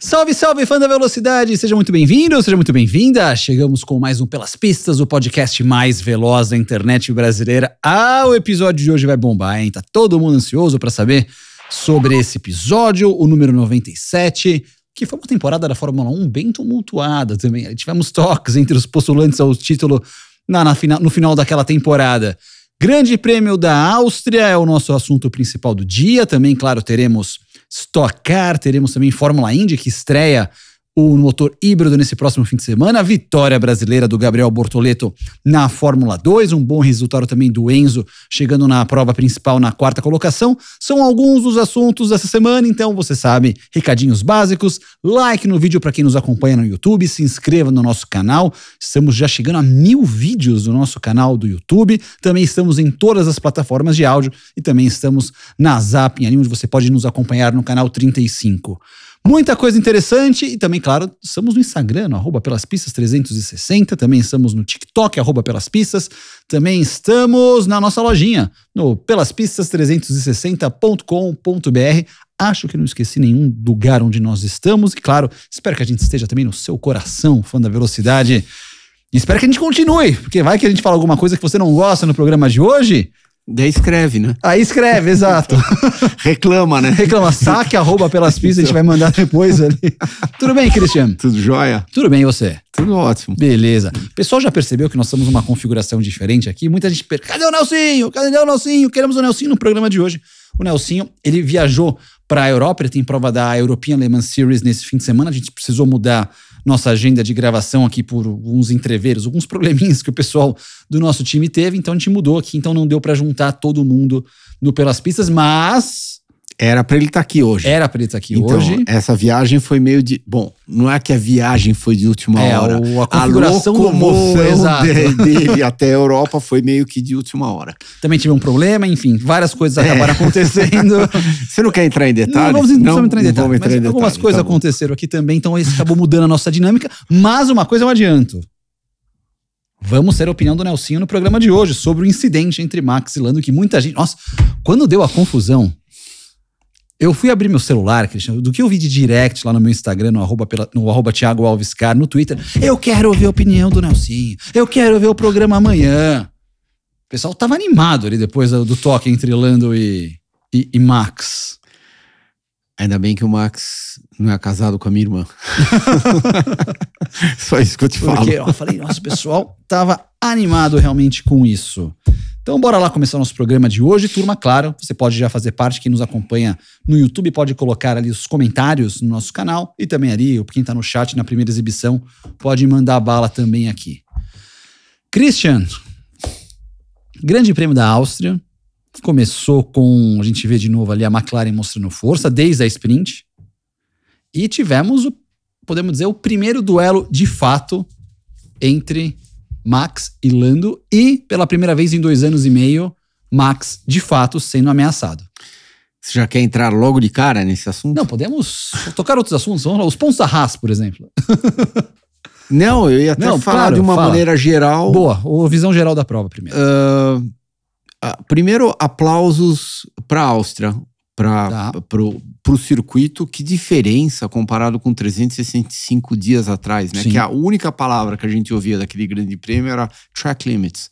Salve, salve, fã da velocidade! Seja muito bem-vindo, seja muito bem-vinda! Chegamos com mais um Pelas Pistas, o podcast mais veloz da internet brasileira. O episódio de hoje vai bombar, hein? Tá todo mundo ansioso pra saber sobre esse episódio, o número 97, que foi uma temporada da Fórmula 1 bem tumultuada também. Tivemos toques entre os postulantes ao título no final daquela temporada. Grande Prêmio da Áustria é o nosso assunto principal do dia. Também, claro, teremos Stock Car, teremos também Fórmula Indy, que estreia o motor híbrido nesse próximo fim de semana, a vitória brasileira do Gabriel Bortoleto na Fórmula 2, um bom resultado também do Enzo, chegando na prova principal na 4ª colocação. São alguns dos assuntos dessa semana, então você sabe, recadinhos básicos, like no vídeo para quem nos acompanha no YouTube, se inscreva no nosso canal, estamos já chegando a 1000 vídeos no nosso canal do YouTube, também estamos em todas as plataformas de áudio e também estamos na Zapping, ali onde você pode nos acompanhar no canal 35. Muita coisa interessante e também, claro, estamos no Instagram, no @pelaspistas360, também estamos no TikTok, @pelaspistas, também estamos na nossa lojinha, no pelaspistas360.com.br. Acho que não esqueci nenhum lugar onde nós estamos e, claro, espero que a gente esteja também no seu coração, fã da velocidade. E espero que a gente continue, porque vai que a gente fala alguma coisa que você não gosta no programa de hoje. Daí escreve, né? Aí escreve, exato. Reclama, né? Reclama, saque @pelas pistas, a gente vai mandar depois ali. Tudo bem, Christian? Tudo jóia? Tudo bem, e você? Tudo ótimo. Beleza. O pessoal já percebeu que nós estamos numa configuração diferente aqui? Muita gente pergunta, cadê o Nelsinho? Cadê o Nelsinho? Queremos o Nelsinho no programa de hoje. O Nelsinho, ele viajou para a Europa, ele tem prova da European Le Mans Series nesse fim de semana, a gente precisou mudar nossa agenda de gravação aqui por alguns entreveros, alguns probleminhas que o pessoal do nosso time teve, então a gente mudou aqui, então não deu para juntar todo mundo no Pelas Pistas, mas... Era para ele estar aqui hoje. Era para ele estar aqui então, hoje. Essa viagem foi meio de... Bom, não é que a viagem foi de última hora. A configuração do voo, dele até a Europa foi meio que de última hora. Também tive um problema, enfim, várias coisas acabaram acontecendo. Você não quer entrar em detalhes? Não vamos entrar em detalhes, mas algumas coisas aconteceram aqui também, então isso acabou mudando a nossa dinâmica, mas uma coisa eu adianto. Vamos ter a opinião do Nelsinho no programa de hoje sobre o incidente entre Max e Lando, que muita gente... Nossa, quando deu a confusão... Eu fui abrir meu celular, Cristiano, do que eu vi de direct lá no meu Instagram, no @Thiago Alves Car, no Twitter. Eu quero ouvir a opinião do Nelsinho. Eu quero ver o programa amanhã. O pessoal tava animado ali depois do toque entre Lando e Max. Ainda bem que o Max não é casado com a minha irmã. Só isso que eu te falo. Porque eu falei, nossa, o pessoal tava animado realmente com isso. Então bora lá começar o nosso programa de hoje. Turma, claro, você pode já fazer parte, quem nos acompanha no YouTube pode colocar ali os comentários no nosso canal e também ali, quem tá no chat na primeira exibição, pode mandar bala também aqui. Christian, Grande Prêmio da Áustria, começou com, a gente vê de novo ali a McLaren mostrando força desde a sprint e tivemos, podemos dizer, o primeiro duelo de fato entre Max e Lando, e pela primeira vez em 2 anos e meio, Max de fato sendo ameaçado. Você já quer entrar logo de cara nesse assunto? Não, podemos tocar outros assuntos, os pontos da Haas, por exemplo. Não, eu ia até falar de uma maneira geral. Boa, ou visão geral da prova primeiro. Primeiro, aplausos para a Áustria, pro circuito. Que diferença comparado com 365 dias atrás, né? Sim. Que a única palavra que a gente ouvia daquele grande prêmio era track limits.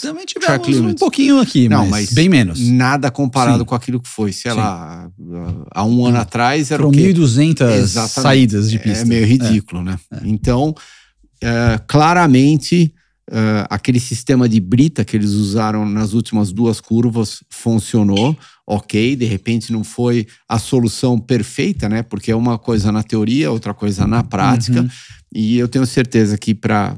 Também tivemos um pouquinho aqui, mas bem menos. Nada comparado com aquilo que foi, sei lá, há um ano atrás era Foram 1.200 saídas de pista. É meio ridículo, né? Então, claramente, aquele sistema de brita que eles usaram nas últimas 2 curvas funcionou. Ok, de repente não foi a solução perfeita, né? Porque é uma coisa na teoria, outra coisa na prática. Uhum. E eu tenho certeza que para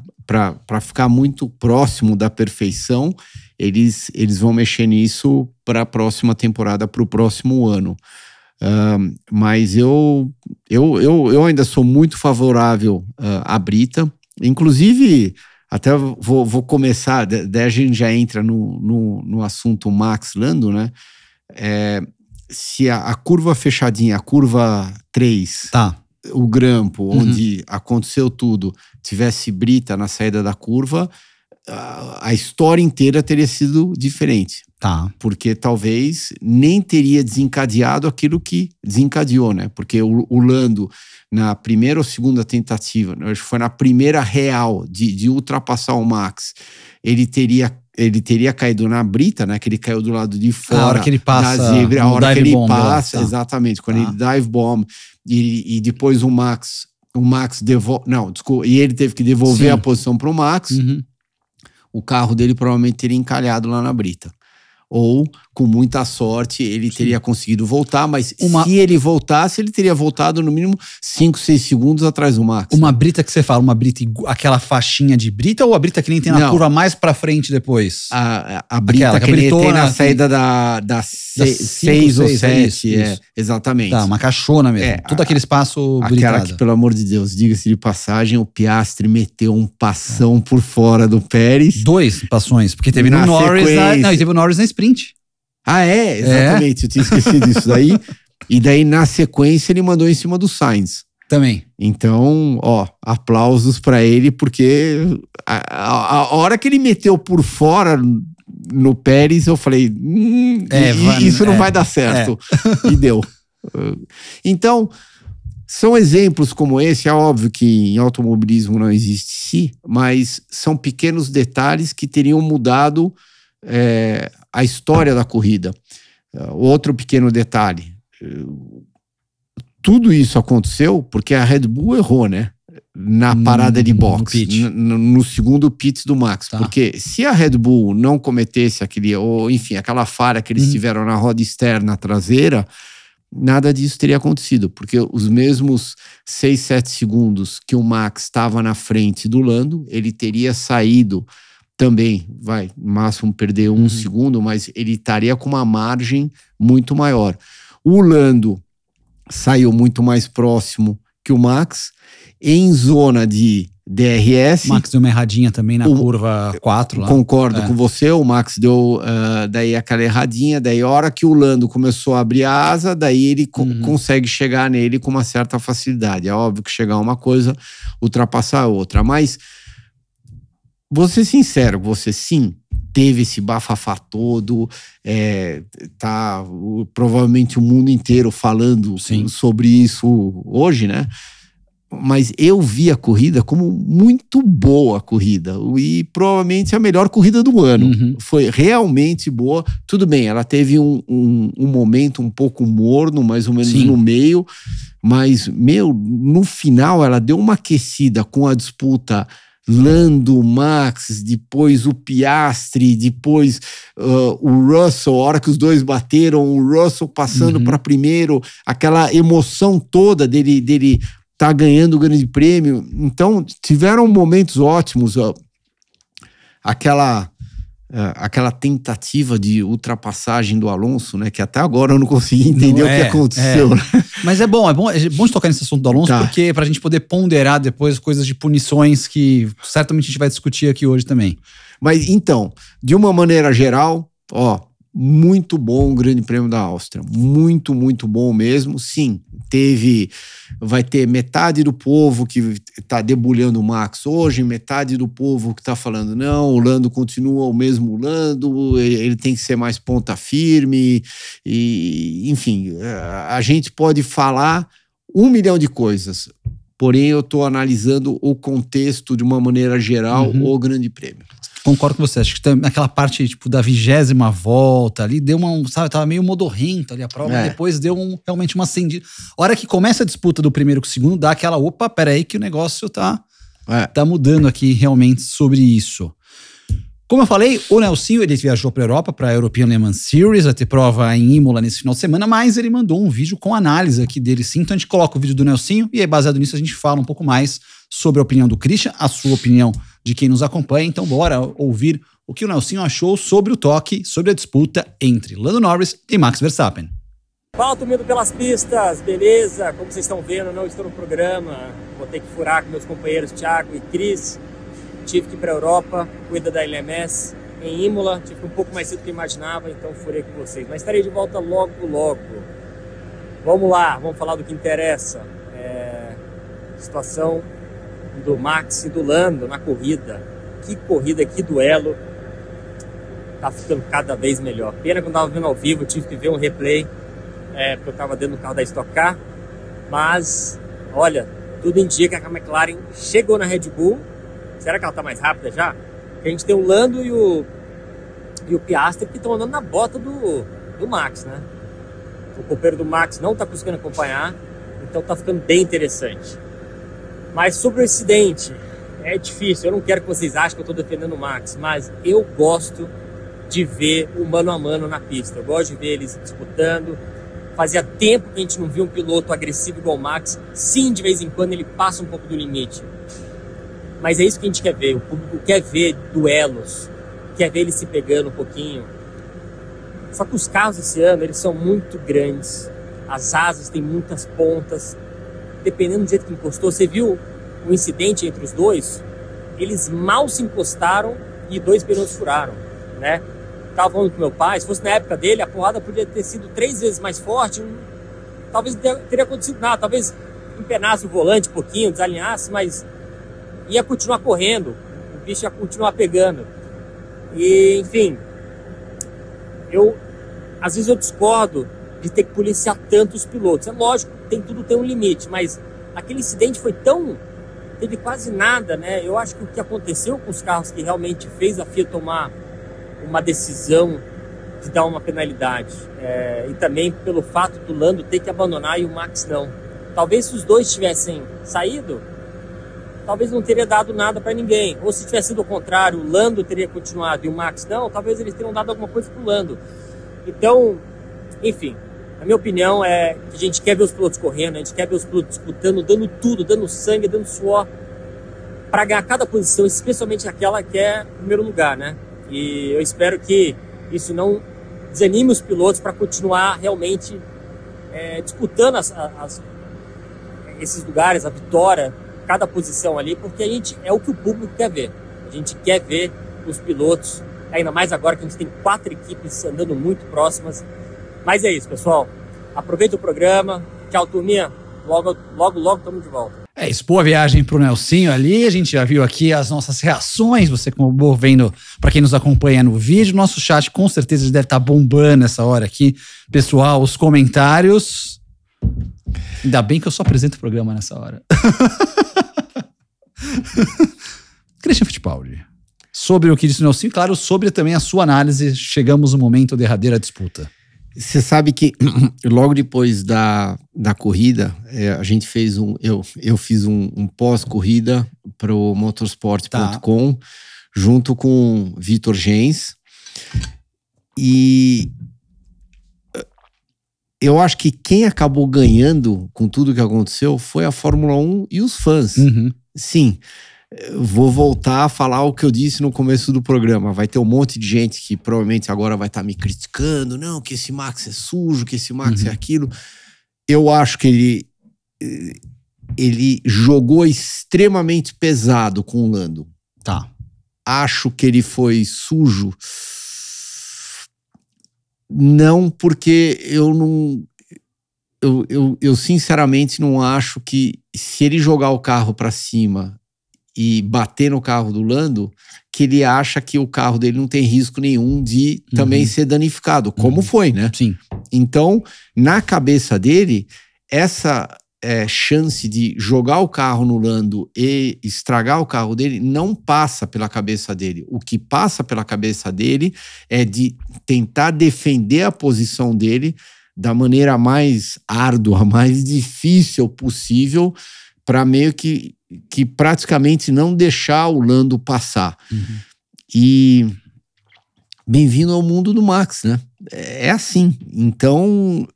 ficar muito próximo da perfeição, eles vão mexer nisso para a próxima temporada, para o próximo ano. Mas eu ainda sou muito favorável à brita. Inclusive, até vou começar, daí a gente já entra no assunto Max Lando, né? Se a curva fechadinha, a curva 3, o grampo, onde aconteceu tudo, tivesse brita na saída da curva, a história inteira teria sido diferente. Tá. Porque talvez nem teria desencadeado aquilo que desencadeou, né? Porque o Lando, na primeira ou segunda tentativa, acho que foi na primeira real de ultrapassar o Max, ele teria caído na brita, né? Que ele caiu do lado de fora a hora que ele passa, da zebra, a hora que ele passa, tá. exatamente, quando ele dive bomb e depois o Max devolve, não, desculpa, e ele teve que devolver a posição para o Max, o carro dele provavelmente teria encalhado lá na brita. Ou, com muita sorte, ele teria conseguido voltar, mas se ele voltasse, ele teria voltado no mínimo 5, 6 segundos atrás do Max. Uma brita que você fala, uma brita, aquela faixinha de brita ou a brita que nem tem na curva mais pra frente depois? A brita que nem tem na saída da 6 ou 7, exatamente. Tá, uma caixona mesmo, todo aquele espaço britado. Aquela que, pelo amor de Deus, diga-se de passagem, o Piastri meteu um passão por fora do Pérez. 2 passões, porque teve no Norris, e teve o Norris na sprint. Exatamente, eu tinha esquecido disso daí. E daí, na sequência, ele mandou em cima do Sainz. Também. Então, aplausos pra ele, porque a hora que ele meteu por fora no Pérez, eu falei, isso não vai dar certo. E deu. Então, são exemplos como esse. É óbvio que em automobilismo não existe mas são pequenos detalhes que teriam mudado a história da corrida. Outro pequeno detalhe, tudo isso aconteceu porque a Red Bull errou, né? Na parada de box, no segundo pits do Max. Tá. Porque se a Red Bull não cometesse aquela falha que eles tiveram na roda externa traseira, nada disso teria acontecido, porque os mesmos 6, 7 segundos que o Max estava na frente do Lando, ele teria saído também, no máximo perder 1 segundo, mas ele estaria com uma margem muito maior. O Lando saiu muito mais próximo que o Max, em zona de DRS. O Max deu uma erradinha também na curva 4 lá. Concordo com você, o Max deu daí aquela erradinha, daí a hora que o Lando começou a abrir a asa, daí ele consegue chegar nele com uma certa facilidade. É óbvio que chegar uma coisa, ultrapassar a outra, mas vou ser sincero, você sim teve esse bafafá todo, provavelmente o mundo inteiro falando sobre isso hoje, né? Mas eu vi a corrida como muito boa corrida e provavelmente a melhor corrida do ano. Foi realmente boa. Tudo bem, ela teve um momento um pouco morno, mais ou menos no meio, mas, no final ela deu uma aquecida com a disputa Lando, Max, depois o Piastri, depois o Russell, a hora que os dois bateram, o Russell passando para primeiro, aquela emoção toda dele tá ganhando o grande prêmio. Então, tiveram momentos ótimos. Aquela tentativa de ultrapassagem do Alonso, né? Que até agora eu não consegui entender o que aconteceu. Né? Mas é bom de tocar nesse assunto do Alonso, porque pra gente poder ponderar depois coisas de punições que certamente a gente vai discutir aqui hoje também. Mas então, de uma maneira geral, muito bom o Grande Prêmio da Áustria. Muito, muito bom mesmo. Sim, vai ter metade do povo que está debulhando o Max hoje, metade do povo que está falando, não, o Lando continua o mesmo Lando, ele tem que ser mais ponta firme, e enfim, a gente pode falar 1 milhão de coisas, porém eu estou analisando o contexto de uma maneira geral, o Grande Prêmio. Concordo com você, acho que naquela parte da 20ª volta ali, deu tava meio modorrento ali a prova, mas depois deu realmente uma acendida. A hora que começa a disputa do primeiro com o segundo, dá aquela, peraí que o negócio tá mudando aqui realmente sobre isso. Como eu falei, o Nelsinho, ele viajou para a Europa, para a European Le Mans Series, vai ter prova em Imola nesse final de semana, mas ele mandou um vídeo com análise aqui dele sim, então a gente coloca o vídeo do Nelsinho e aí baseado nisso a gente fala um pouco mais sobre a opinião do Christian, a sua opinião de quem nos acompanha, então bora ouvir o que o Nelsinho achou sobre o toque, sobre a disputa entre Lando Norris e Max Verstappen. Fala, Tumido pelas pistas, beleza? Como vocês estão vendo, não estou no programa, vou ter que furar com meus companheiros Thiago e Cris, tive que ir para a Europa, cuida da LMS em Imola, tive que ir um pouco mais cedo do que eu imaginava, então furei com vocês, mas estarei de volta logo. Vamos lá, vamos falar do que interessa, situação do Max e do Lando na corrida. Que corrida, que duelo. tá ficando cada vez melhor. Pena que eu não tava vendo ao vivo, eu tive que ver um replay, porque eu tava dentro do carro da Stock Car. Mas, olha, tudo indica que a McLaren chegou na Red Bull. Será que ela tá mais rápida já? Porque a gente tem o Lando e o Piastri que estão andando na bota do Max, né? O companheiro do Max não tá conseguindo acompanhar, então tá ficando bem interessante. Mas sobre o incidente, é difícil, eu não quero que vocês achem que eu tô defendendo o Max, mas eu gosto de ver o mano a mano na pista. Eu gosto de ver eles disputando. Fazia tempo que a gente não viu um piloto agressivo igual o Max. Sim, de vez em quando ele passa um pouco do limite. Mas é isso que a gente quer ver. O público quer ver duelos, quer ver eles se pegando um pouquinho. Só que os carros esse ano, eles são muito grandes. As asas têm muitas pontas. Dependendo do jeito que encostou, você viu o incidente entre os dois? Eles mal se encostaram e 2 pneus furaram, né? Estava falando com meu pai, se fosse na época dele, a porrada podia ter sido 3 vezes mais forte. Talvez não teria acontecido nada, talvez empenasse o volante um pouquinho, desalinhasse, mas ia continuar correndo, o bicho ia continuar pegando. E, enfim, às vezes eu discordo de ter que policiar tanto os pilotos. É lógico, tudo tem um limite, mas aquele incidente foi teve quase nada, né? Eu acho que o que aconteceu com os carros que realmente fez a FIA tomar uma decisão de dar uma penalidade, e também pelo fato do Lando ter que abandonar e o Max não. Talvez se os dois tivessem saído, talvez não teria dado nada para ninguém. Ou se tivesse sido o contrário, o Lando teria continuado e o Max não, talvez eles teriam dado alguma coisa pro Lando. Então, enfim, a minha opinião é que a gente quer ver os pilotos correndo, a gente quer ver os pilotos disputando, dando tudo, dando sangue, dando suor para ganhar cada posição, especialmente aquela que é o primeiro lugar, né? E eu espero que isso não desanime os pilotos para continuar realmente disputando esses lugares, a vitória, cada posição ali, porque é o que o público quer ver. A gente quer ver os pilotos, ainda mais agora que a gente tem 4 equipes andando muito próximas. Mas é isso, pessoal. Aproveita o programa. Tchau, turminha. Logo estamos de volta. É isso, boa viagem pro Nelsinho ali. A gente já viu aqui as nossas reações. Você acabou vendo, para quem nos acompanha no vídeo. Nosso chat com certeza deve estar bombando essa hora aqui. Pessoal, os comentários. Ainda bem que eu só apresento o programa nessa hora. Christian Fittipaldi. Sobre o que disse o Nelsinho, claro, sobre também a sua análise. Chegamos no momento derradeira disputa. Você sabe que logo depois da corrida, a gente fez eu fiz um pós-corrida pro motorsport.com, junto com Vitor Gens. E eu acho que quem acabou ganhando com tudo que aconteceu foi a Fórmula 1 e os fãs. Uhum. Sim. Vou voltar a falar o que eu disse no começo do programa. Vai ter um monte de gente que provavelmente agora vai estar me criticando. Não, que esse Max é sujo, que esse Max é aquilo. Eu acho que ele jogou extremamente pesado com o Lando. Tá. Acho que ele foi sujo. Não, porque eu sinceramente não acho que se ele jogar o carro para cima e bater no carro do Lando, que ele acha que o carro dele não tem risco nenhum de também ser danificado, como foi, né? Sim. Então, na cabeça dele, essa chance de jogar o carro no Lando e estragar o carro dele não passa pela cabeça dele. O que passa pela cabeça dele é de tentar defender a posição dele da maneira mais árdua, mais difícil possível, para meio que praticamente não deixar o Lando passar. E bem-vindo ao mundo do Max, né? É assim. Então,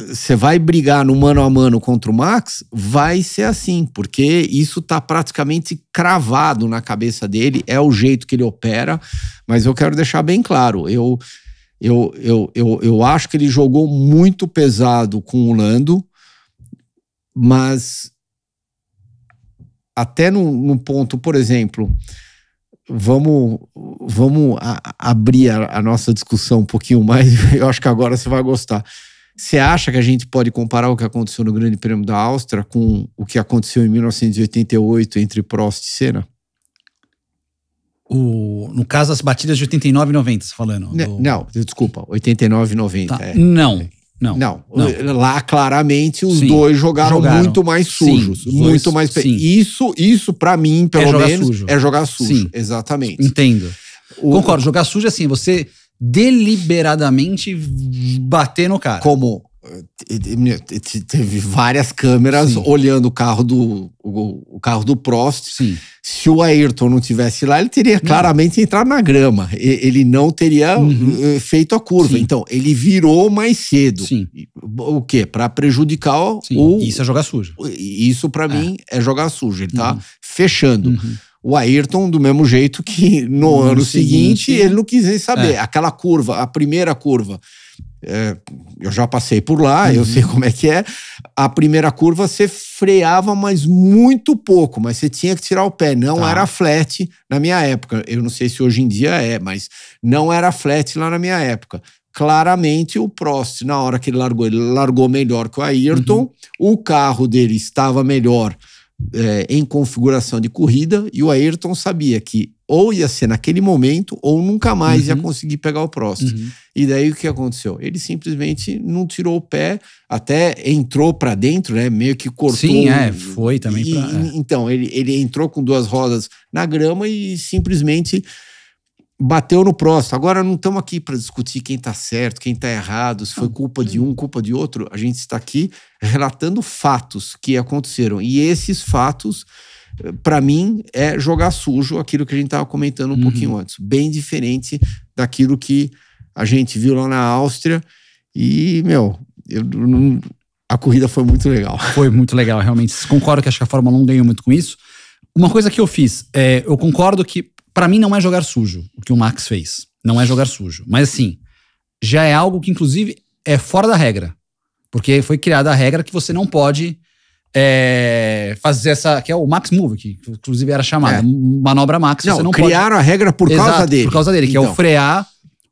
você vai brigar no mano a mano contra o Max, vai ser assim, porque isso tá praticamente cravado na cabeça dele, é o jeito que ele opera, mas eu quero deixar bem claro, eu acho que ele jogou muito pesado com o Lando, mas até no ponto, por exemplo, vamos abrir a nossa discussão um pouquinho mais, eu acho que agora você vai gostar. Você acha que a gente pode comparar o que aconteceu no Grande Prêmio da Áustria com o que aconteceu em 1988 entre Prost e Senna? No caso, as batidas de 89 e 90, você falando. Não, desculpa, 89 e 90. Tá. Não. Lá claramente os Sim. dois jogaram muito mais sujos. Sim, muito dois, mais. sim. Isso para mim, pelo menos, sujo. é jogar sujo. Sim. Exatamente. Entendo. Concordo, jogar sujo é assim, você deliberadamente bater no cara. Como teve várias câmeras olhando o carro do Prost. Sim. Se o Ayrton não tivesse lá, ele teria claramente entrado na grama. Ele não teria feito a curva. Sim. Então, ele virou mais cedo. Sim. O quê? Para prejudicar Isso é jogar sujo. Isso, para mim, é jogar sujo. Ele tá fechando. O Ayrton, do mesmo jeito que no ano seguinte, ele não quis nem saber. Aquela curva, a primeira curva, eu já passei por lá, eu sei como é que é. A primeira curva você freava, mas muito pouco, mas você tinha que tirar o pé. Não era flat na minha época. Eu não sei se hoje em dia mas não era flat lá na minha época. Claramente o Prost, na hora que ele largou melhor que o Ayrton, o carro dele estava melhor em configuração de corrida, e o Ayrton sabia que ou ia ser naquele momento ou nunca mais ia conseguir pegar o Prost. E daí o que aconteceu? Ele simplesmente não tirou o pé, até entrou para dentro, né? Meio que cortou. Sim, foi também Então, ele entrou com duas rodas na grama e simplesmente bateu no Prost. Agora não estamos aqui para discutir quem está certo, quem está errado, se foi culpa de um, culpa de outro. A gente está aqui relatando fatos que aconteceram. E esses fatos, para mim, é jogar sujo aquilo que a gente estava comentando um pouquinho antes. Bem diferente daquilo que a gente viu lá na Áustria. E, a corrida foi muito legal. Foi muito legal, realmente. Concordo que acho que a Fórmula 1 ganhou muito com isso. Uma coisa que eu fiz, eu concordo que pra mim não é jogar sujo o que o Max fez. Não é jogar sujo. Mas assim, já é algo que inclusive é fora da regra. Porque foi criada a regra que você não pode fazer essa... Que é o Max Move, que inclusive era chamada. Manobra Max. Não, você não criaram pode... a regra por causa dele. Por causa dele, que é o frear.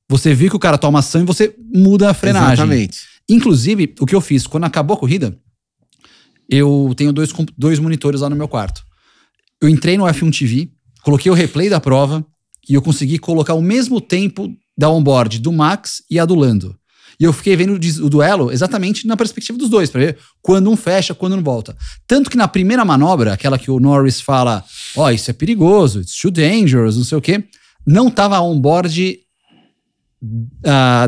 Você viu que o cara toma ação e você muda a frenagem. Exatamente. Inclusive, o que eu fiz, quando acabou a corrida, eu tenho dois monitores lá no meu quarto. Eu entrei no F1 TV, coloquei o replay da prova e eu consegui colocar o mesmo tempo da onboard do Max e a do Lando. E eu fiquei vendo o duelo exatamente na perspectiva dos dois, para ver quando um fecha, quando um volta. Tanto que na primeira manobra, aquela que o Norris fala, isso é perigoso, it's too dangerous, não sei o quê, não tava a onboard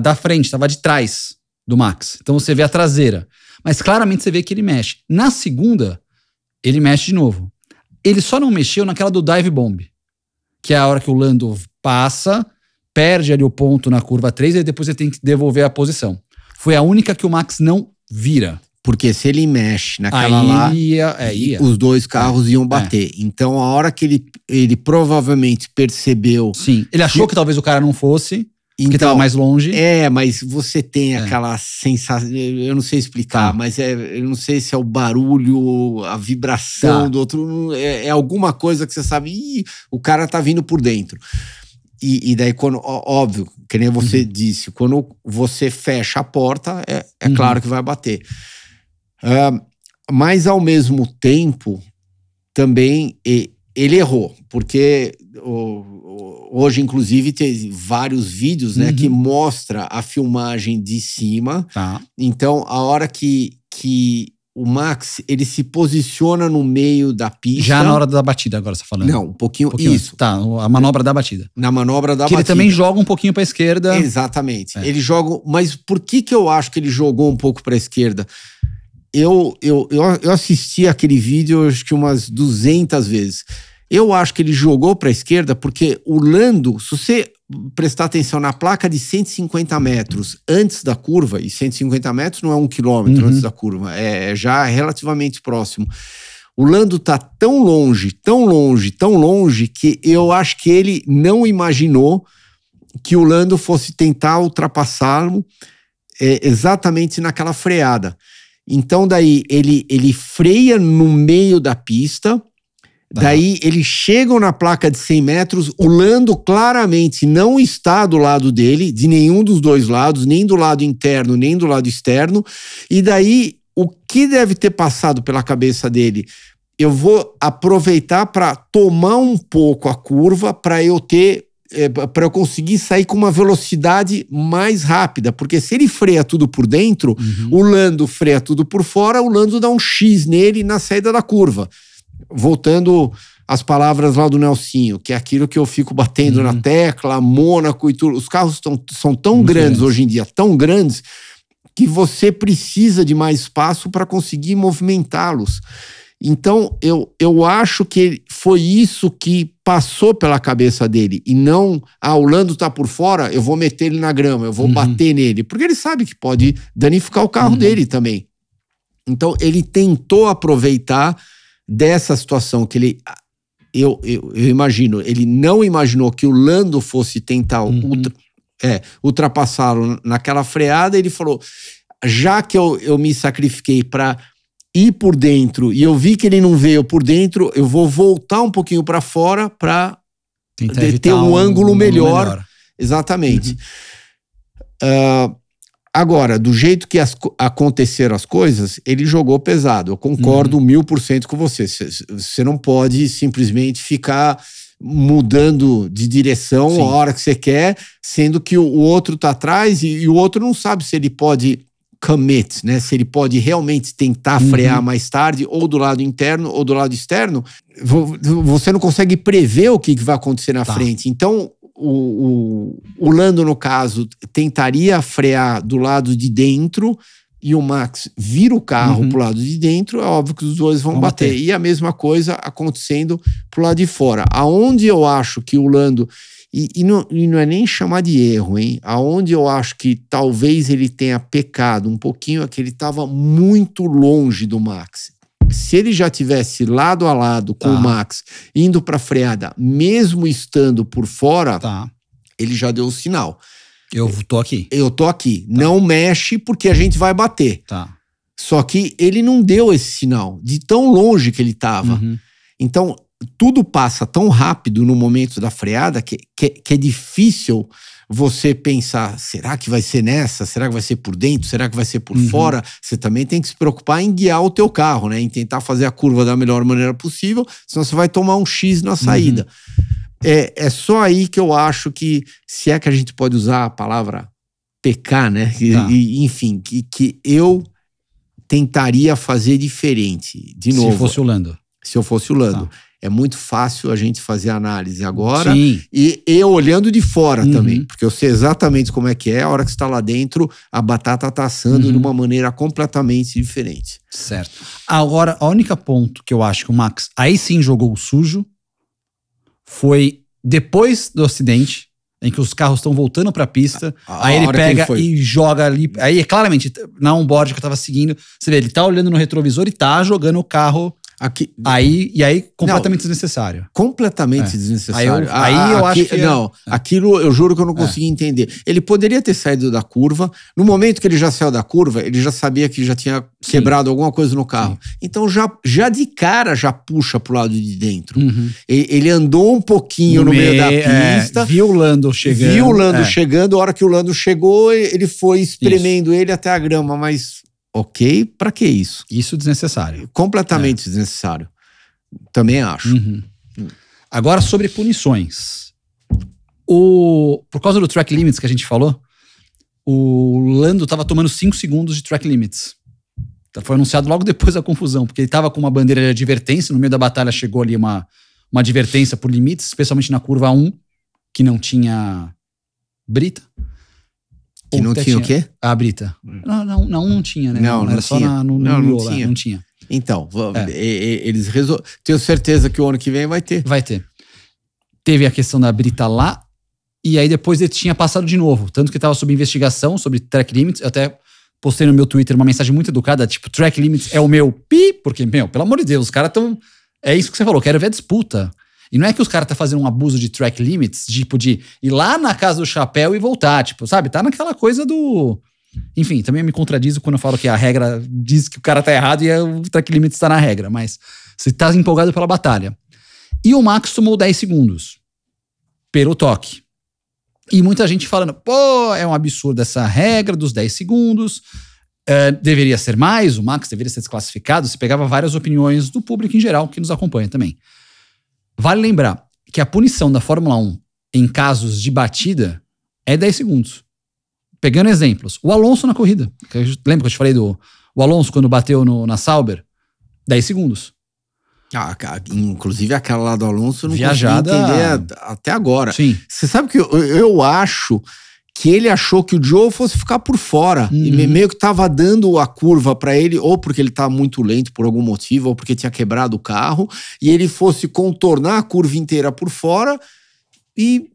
da frente, tava de trás do Max. Então você vê a traseira. Mas claramente você vê que ele mexe. Na segunda, ele mexe de novo. Ele só não mexeu naquela do dive bomb, que é a hora que o Lando passa, perde ali o ponto na curva 3 e depois ele tem que devolver a posição. Foi a única que o Max não vira. Porque se ele mexe naquela ia. Os dois carros iam bater. Então a hora que ele provavelmente percebeu... Sim, ele achou que talvez o cara não fosse... Porque então, estava mais longe. Mas você tem aquela sensação, eu não sei explicar, mas eu não sei se é o barulho, a vibração do outro, é alguma coisa que você sabe, o cara tá vindo por dentro. E daí, quando, óbvio, que nem você disse, quando você fecha a porta, é claro que vai bater. Mas, ao mesmo tempo, também ele errou, porque... Hoje, inclusive, tem vários vídeos, né, que mostra a filmagem de cima. Então, a hora que o Max, ele se posiciona no meio da pista... Já na hora da batida, agora você tá falando. Não, um pouquinho isso. Tá, a manobra da batida. Na manobra da batida. Que ele também joga um pouquinho pra esquerda. Exatamente. Ele joga... Mas por que eu acho que ele jogou um pouco pra esquerda? Eu assisti aquele vídeo, acho que umas 200 vezes. Eu acho que ele jogou para a esquerda porque o Lando, se você prestar atenção na placa de 150 metros antes da curva, e 150 metros não é 1 quilômetro antes da curva, é já relativamente próximo. O Lando tá tão longe, que eu acho que ele não imaginou que o Lando fosse tentar ultrapassá-lo exatamente naquela freada. Então daí ele freia no meio da pista. Daí eles chegam na placa de 100 metros, o Lando claramente não está do lado dele, de nenhum dos dois lados, nem do lado interno, nem do lado externo. E daí, o que deve ter passado pela cabeça dele? eu vou aproveitar para tomar um pouco a curva para eu conseguir sair com uma velocidade mais rápida, porque se ele freia tudo por dentro, o Lando freia tudo por fora, o Lando dá um X nele na saída da curva. Voltando às palavras lá do Nelsinho, que é aquilo que eu fico batendo na tecla, Mônaco e tudo. Os carros são tão grandes hoje em dia, tão grandes, que você precisa de mais espaço para conseguir movimentá-los. Então, eu acho que foi isso que passou pela cabeça dele. E não, o Lando tá por fora, eu vou meter ele na grama, eu vou bater nele. Porque ele sabe que pode danificar o carro dele também. Então, ele tentou aproveitar dessa situação que ele... Eu imagino, ele não imaginou que o Lando fosse tentar ultrapassá-lo naquela freada. Ele falou, já que eu me sacrifiquei para ir por dentro e eu vi que ele não veio por dentro, eu vou voltar um pouquinho para fora para ter um ângulo melhor. Exatamente. Agora, do jeito que aconteceram as coisas, ele jogou pesado. Eu concordo 1000% com você. Você não pode simplesmente ficar mudando de direção a hora que você quer, sendo que o outro tá atrás e o outro não sabe se ele pode commit, né? Se ele pode realmente tentar frear mais tarde, ou do lado interno ou do lado externo. Você não consegue prever o que vai acontecer na frente. Então, o Lando, no caso, tentaria frear do lado de dentro e o Max vira o carro pro lado de dentro, é óbvio que os dois vão bater. E a mesma coisa acontecendo pro lado de fora. Aonde eu acho que o Lando... E não é nem chamar de erro, hein? Aonde eu acho que talvez ele tenha pecado um pouquinho é que ele estava muito longe do Max. Se ele já tivesse lado a lado com o Max, indo para a freada, mesmo estando por fora, ele já deu o sinal. Eu tô aqui. Eu tô aqui. Não mexe porque a gente vai bater. Só que ele não deu esse sinal, de tão longe que ele estava. Então, tudo passa tão rápido no momento da freada que é difícil você pensar, será que vai ser nessa? Será que vai ser por dentro? Será que vai ser por fora? Você também tem que se preocupar em guiar o teu carro, né? Em tentar fazer a curva da melhor maneira possível, senão você vai tomar um X na saída. É só aí que eu acho que, se é que a gente pode usar a palavra pecar, né? Enfim, que eu tentaria fazer diferente. De novo. Se fosse o Lando. Se eu fosse o Lando. É muito fácil a gente fazer a análise agora e eu olhando de fora também, porque eu sei exatamente como é que é. A hora que você está lá dentro, a batata tá assando de uma maneira completamente diferente. Certo. Agora, a única ponto que eu acho que o Max aí sim jogou sujo foi depois do acidente, em que os carros estão voltando pra pista, aí ele pega e joga ali, aí claramente, na onboard que eu tava seguindo, você vê, ele tá olhando no retrovisor e tá jogando o carro aí completamente desnecessário. Completamente desnecessário. Aí eu acho que... Aquilo eu juro que eu não consegui entender. Ele poderia ter saído da curva. No momento que ele já saiu da curva, ele já sabia que já tinha quebrado alguma coisa no carro. Então já de cara já puxa pro lado de dentro. Ele andou um pouquinho no meio da pista. Viu o Lando chegando. A hora que o Lando chegou, ele foi espremendo ele até a grama, mas... Ok, pra que isso? Isso desnecessário. Completamente desnecessário. Também acho. Agora, sobre punições. Por causa do track limits que a gente falou, o Lando tava tomando 5 segundos de track limits. Foi anunciado logo depois da confusão, porque ele tava com uma bandeira de advertência. No meio da batalha chegou ali uma advertência por limites, especialmente na curva 1, que não tinha brita. Que não tinha o quê? A brita. Não tinha, né? Não era só tinha. Não tinha. Então, eles resolveram. Tenho certeza que o ano que vem vai ter. Vai ter. Teve a questão da brita lá, e aí depois ele tinha passado de novo. Tanto que estava sob investigação, sobre track limits. Eu até postei no meu Twitter uma mensagem muito educada, tipo, track limits é o meu pi, porque, pelo amor de Deus, os caras estão... É isso que você falou, quero ver a disputa. E não é que os caras tá fazendo um abuso de track limits, tipo de ir lá na casa do chapéu e voltar, tipo, sabe? Tá naquela coisa do... Enfim, também me contradizo quando eu falo que a regra diz que o cara tá errado e o track limits tá na regra, mas você tá empolgado pela batalha. E o Max tomou 10 segundos pelo toque. E muita gente falando, pô, é um absurdo essa regra dos 10 segundos. Deveria ser mais, o Max deveria ser desclassificado, se pegava várias opiniões do público em geral que nos acompanha também. Vale lembrar que a punição da Fórmula 1 em casos de batida é 10 segundos. Pegando exemplos, o Alonso na corrida. Lembra que eu te falei do Alonso quando bateu na Sauber? 10 segundos. Inclusive aquela lá do Alonso eu não Viajada... consegui entender até agora. Sim. Você sabe que eu acho que ele achou que o Joe fosse ficar por fora. E meio que tava dando a curva para ele, ou porque ele tá muito lento por algum motivo, ou porque tinha quebrado o carro, e ele fosse contornar a curva inteira por fora, e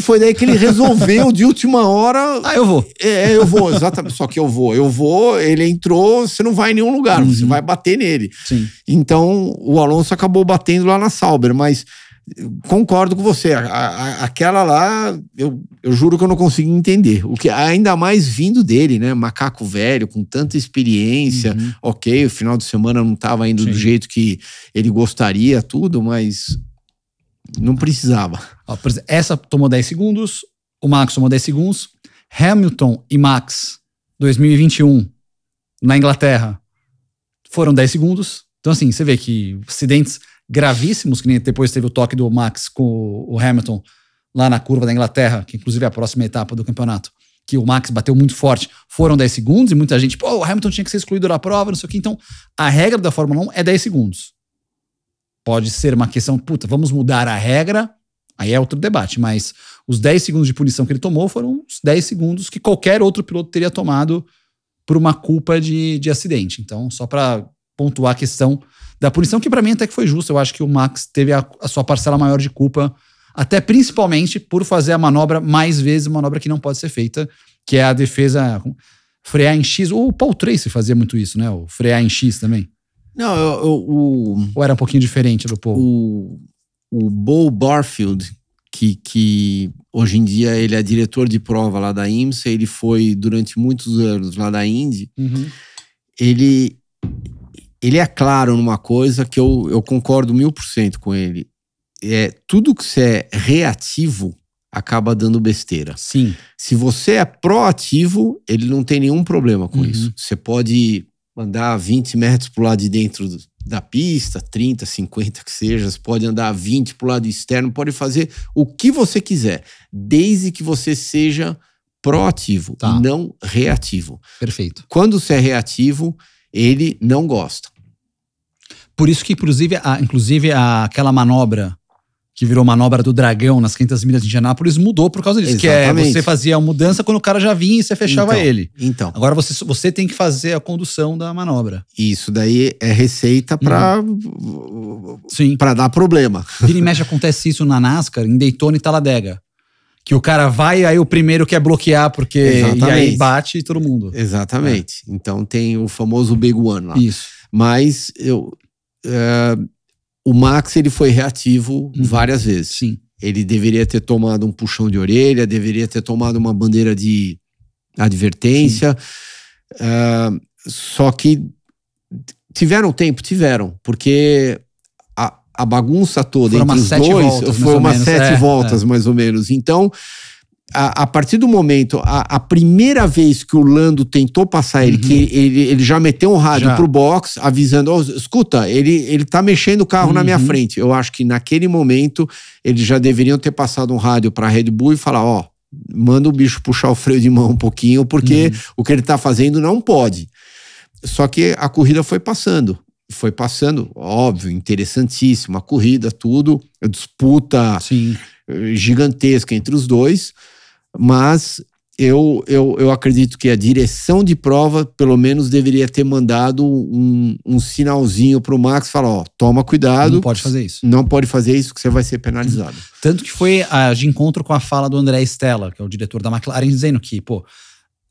foi daí que ele resolveu de última hora... eu vou. Eu vou, exatamente. Só que eu vou, ele entrou, você não vai em nenhum lugar, você vai bater nele. Sim. Então, o Alonso acabou batendo lá na Sauber, mas concordo com você, aquela lá, eu juro que eu não consigo entender. O que, ainda mais vindo dele, né? Macaco velho, com tanta experiência. Ok, o final de semana não estava indo do jeito que ele gostaria, tudo, mas não precisava. Por exemplo, essa tomou 10 segundos, o Max tomou 10 segundos, Hamilton e Max, 2021, na Inglaterra, foram 10 segundos. Então, assim, você vê que acidentes gravíssimos, que nem depois teve o toque do Max com o Hamilton lá na curva da Inglaterra, que inclusive é a próxima etapa do campeonato, que o Max bateu muito forte, foram 10 segundos, e muita gente, o Hamilton tinha que ser excluído da prova, não sei o que. Então, a regra da Fórmula 1 é 10 segundos. Pode ser uma questão, vamos mudar a regra, aí é outro debate, mas os 10 segundos de punição que ele tomou foram os 10 segundos que qualquer outro piloto teria tomado por uma culpa de acidente. Então, só para pontuar a questão da punição, que para mim até que foi justa. Eu acho que o Max teve a sua parcela maior de culpa, até principalmente por fazer a manobra mais vezes, uma manobra que não pode ser feita, que é a defesa, frear em X. O Paul Tracy fazia muito isso, né? O frear em X também. Não, ou era um pouquinho diferente do Paul? O Bo Barfield, que hoje em dia ele é diretor de prova lá da IMSA, ele foi durante muitos anos lá da Indy, ele é claro numa coisa que eu concordo 1000% com ele. Tudo que você é reativo acaba dando besteira. Sim. Se você é proativo, ele não tem nenhum problema com isso. Você pode andar 20 metros pro lado de dentro da pista, 30, 50 que seja, você pode andar 20 pro lado externo, pode fazer o que você quiser, desde que você seja proativo, e não reativo. Perfeito. Quando você é reativo, ele não gosta. Por isso que, inclusive aquela manobra que virou manobra do dragão nas 500 milhas de Indianápolis mudou por causa disso. Exatamente. Que você fazia a mudança quando o cara já vinha e você fechava ele. Então. Agora você tem que fazer a condução da manobra. Isso daí é receita para dar problema. Vira e mexe, acontece isso na NASCAR, em Daytona e Talladega. Que o cara vai e aí o primeiro quer bloquear porque... Exatamente. E aí bate todo mundo. Exatamente. Então tem o famoso Big One lá. Isso. Mas o Max, ele foi reativo várias vezes. Sim. Ele deveria ter tomado um puxão de orelha, deveria ter tomado uma bandeira de advertência. Só que tiveram tempo? Tiveram. Porque a bagunça toda foram entre os dois foi umas 7 voltas, mais ou menos. Então, a partir do momento, a primeira vez que o Lando tentou passar ele, que ele já meteu um rádio pro box, avisando, escuta, ele tá mexendo o carro na minha frente. Eu acho que naquele momento, eles já deveriam ter passado um rádio pra Red Bull e falar, manda o bicho puxar o freio de mão um pouquinho, porque o que ele tá fazendo não pode. Só que a corrida foi passando. Foi passando, óbvio, interessantíssima a corrida, tudo, disputa gigantesca entre os dois, mas eu acredito que a direção de prova, pelo menos, deveria ter mandado um sinalzinho pro Max, falar, toma cuidado. Não pode fazer isso. Não pode fazer isso, que você vai ser penalizado. Tanto que foi de encontro com a fala do André Stella, que é o diretor da McLaren, dizendo que,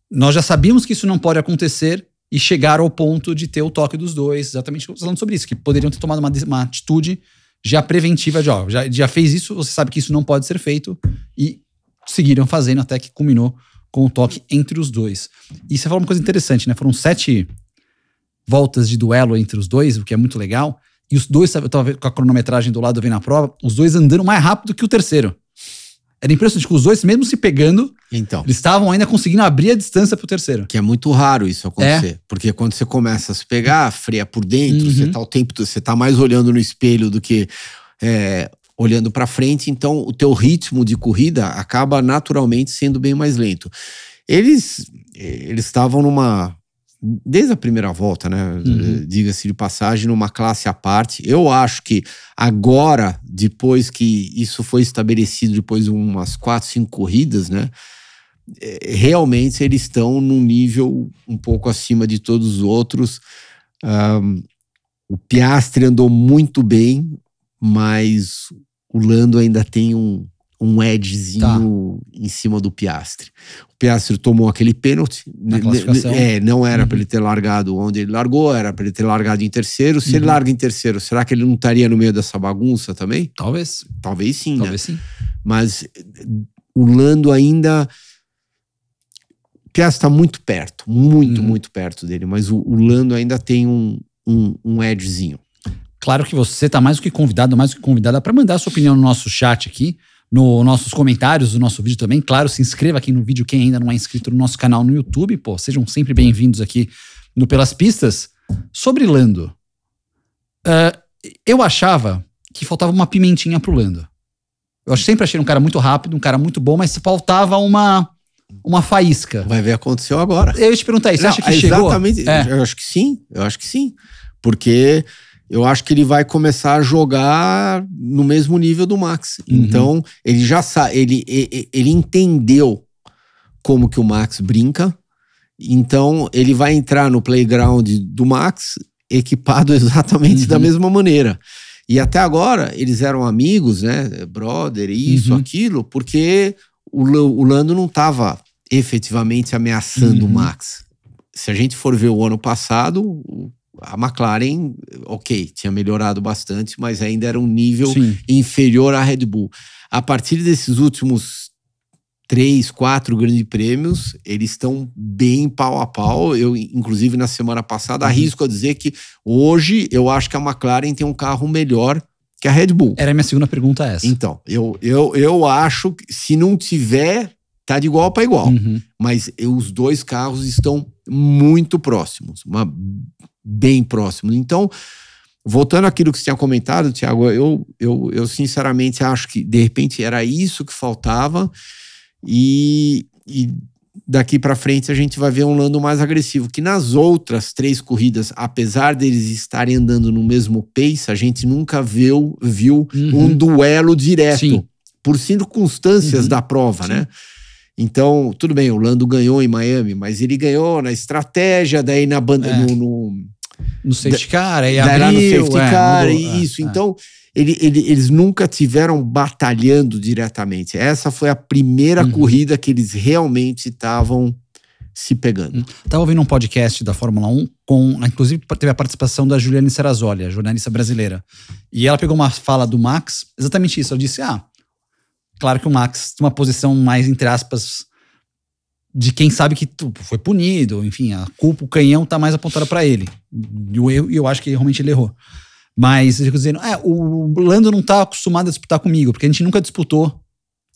nós já sabíamos que isso não pode acontecer, e chegaram ao ponto de ter o toque dos dois, exatamente falando sobre isso, que poderiam ter tomado uma atitude já preventiva de, já fez isso, você sabe que isso não pode ser feito, e seguiram fazendo até que culminou com o toque entre os dois. E você falou uma coisa interessante, né? Foram 7 voltas de duelo entre os dois, o que é muito legal, e os dois, eu tava com a cronometragem do lado vendo a prova, os dois andando mais rápido que o terceiro. Era impressionante que os dois, mesmo se pegando, Então, eles estavam ainda conseguindo abrir a distância pro terceiro. que é muito raro isso acontecer. Porque quando você começa a se pegar, freia por dentro, você tá o tempo todo, você tá mais olhando no espelho do que olhando pra frente, então o teu ritmo de corrida acaba naturalmente sendo bem mais lento. Eles estavam desde a primeira volta, né? Diga-se de passagem, numa classe à parte. Eu acho que agora, depois que isso foi estabelecido, depois de umas 4, 5 corridas, né? Realmente eles estão num nível um pouco acima de todos os outros. O Piastri andou muito bem, mas o Lando ainda tem um edgezinho em cima do Piastri. O Piastri tomou aquele pênalti. Na classificação. Não era para ele ter largado onde ele largou, era para ele ter largado em terceiro. Se ele larga em terceiro, será que ele não estaria no meio dessa bagunça também? Talvez. Talvez sim, Talvez né? sim. Mas o Lando ainda... O Piastri está muito perto, muito perto dele, mas o Lando ainda tem um edgezinho. Claro que você tá mais do que convidada para mandar a sua opinião no nosso chat aqui, nos nossos comentários do nosso vídeo também. Claro, se inscreva aqui no vídeo quem ainda não é inscrito no nosso canal no YouTube. Pô, sejam sempre bem-vindos aqui no Pelas Pistas. Sobre Lando, eu achava que faltava uma pimentinha pro Lando. Eu sempre achei um cara muito rápido, um cara muito bom, mas faltava uma faísca. Vai ver, aconteceu agora. Eu ia te perguntar isso, você acha que chegou? Exatamente, eu acho que sim, porque eu acho que ele vai começar a jogar no mesmo nível do Max. Então, ele já sabe, ele entendeu como que o Max brinca, então ele vai entrar no playground do Max equipado exatamente da mesma maneira. E até agora, eles eram amigos, né, brother, isso, aquilo, porque o Lando não estava efetivamente ameaçando o Max. Se a gente for ver o ano passado, a McLaren, ok, tinha melhorado bastante, mas ainda era um nível inferior à Red Bull. A partir desses últimos 3, 4 grandes prêmios, eles estão bem pau a pau. Eu, inclusive, na semana passada, arrisco a dizer que hoje eu acho que a McLaren tem um carro melhor que a Red Bull. Era a minha segunda pergunta essa. Então, eu acho que se não tiver, tá de igual para igual. Mas os dois carros estão muito próximos, bem próximos. Então, voltando àquilo que você tinha comentado, Thiago, eu sinceramente acho que de repente era isso que faltava e daqui para frente a gente vai ver um Lando mais agressivo, que nas outras 3 corridas, apesar deles estarem andando no mesmo pace, a gente nunca viu um duelo direto, por circunstâncias da prova, né? Então, tudo bem, o Lando ganhou em Miami, mas ele ganhou na estratégia, daí na banda, no safety car, aí abriu, lá no safety car, mudou, isso. Então, eles nunca tiveram batalhando diretamente. Essa foi a primeira corrida que eles realmente estavam se pegando. Estava ouvindo um podcast da Fórmula 1, inclusive teve a participação da Juliane Serrazoli, a jornalista brasileira. E ela pegou uma fala do Max, exatamente isso. Ela disse, claro que o Max tem uma posição mais, entre aspas, de quem sabe que foi punido, enfim, a culpa, o canhão tá mais apontado para ele. E eu acho que realmente ele errou. Mas eu fico dizendo, o Lando não tá acostumado a disputar comigo, porque a gente nunca disputou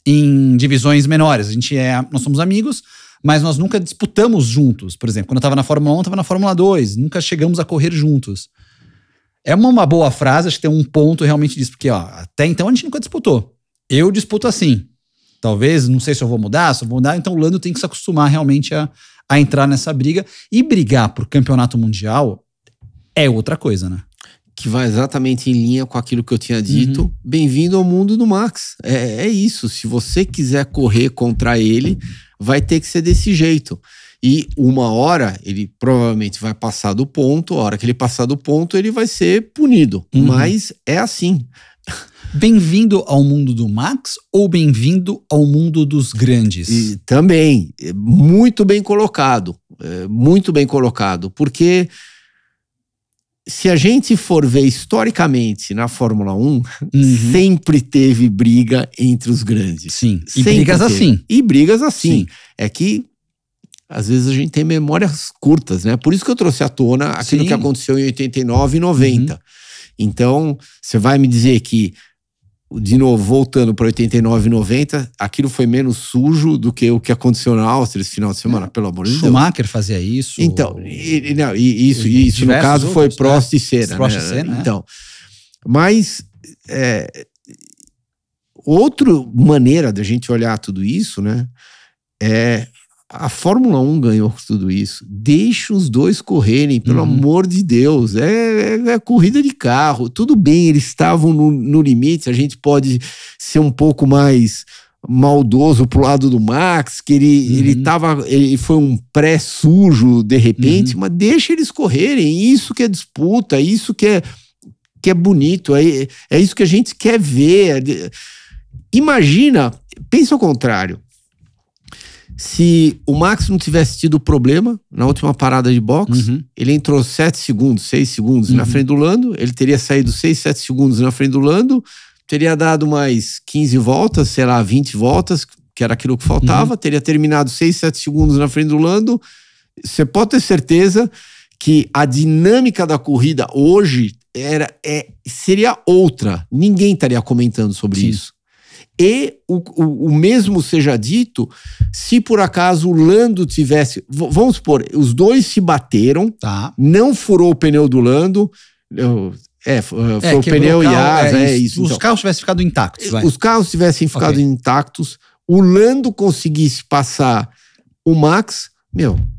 em divisões menores. Nós somos amigos, mas nós nunca disputamos juntos. Por exemplo, quando eu tava na Fórmula 1, eu tava na Fórmula 2, nunca chegamos a correr juntos. É uma boa frase, acho que tem um ponto realmente disso, porque até então a gente nunca disputou. Eu disputo assim. Talvez, não sei se eu vou mudar, então o Lando tem que se acostumar realmente a entrar nessa briga. E brigar por campeonato mundial é outra coisa, né? Que vai exatamente em linha com aquilo que eu tinha dito. Bem-vindo ao mundo do Max. É isso. Se você quiser correr contra ele, vai ter que ser desse jeito. E uma hora, ele provavelmente vai passar do ponto. A hora que ele passar do ponto, ele vai ser punido. Mas é assim. Bem-vindo ao mundo do Max ou bem-vindo ao mundo dos grandes? E também, muito bem colocado. Muito bem colocado. Porque se a gente for ver historicamente na Fórmula 1, sempre teve briga entre os grandes. Sim, e brigas assim. E brigas assim. É que às vezes a gente tem memórias curtas, né? Por isso que eu trouxe à tona aquilo que aconteceu em 89 e 90. Então, você vai me dizer que de novo, voltando para 89 e 90, aquilo foi menos sujo do que o que aconteceu na Áustria esse final de semana, pelo amor de Deus. Schumacher fazia isso. Então, isso no caso foi Prost e Senna. Prost e Senna, Então, mas outra maneira da gente olhar tudo isso, né, a Fórmula 1 ganhou tudo isso. Deixa os dois correrem, pelo amor de Deus. É corrida de carro. Tudo bem, eles estavam no limite. A gente pode ser um pouco mais maldoso pro lado do Max, que ele foi um pré-sujo de repente, mas deixa eles correrem. Isso que é disputa, isso que é bonito. É isso que a gente quer ver. Imagina, pensa ao contrário. Se o Max não tivesse tido problema na última parada de boxe, ele entrou 7 segundos, 6 segundos na frente do Lando, ele teria saído 6, 7 segundos na frente do Lando, teria dado mais 15 voltas, sei lá, 20 voltas, que era aquilo que faltava, teria terminado 6, 7 segundos na frente do Lando. Você pode ter certeza que a dinâmica da corrida hoje seria outra. Ninguém estaria comentando sobre isso. E o mesmo seja dito, se por acaso o Lando tivesse... Vamos supor, os dois se bateram, não furou o pneu do Lando, foi o pneu e asa, isso. Os carros tivessem ficado intactos. Os carros tivessem ficado intactos, o Lando conseguisse passar o Max,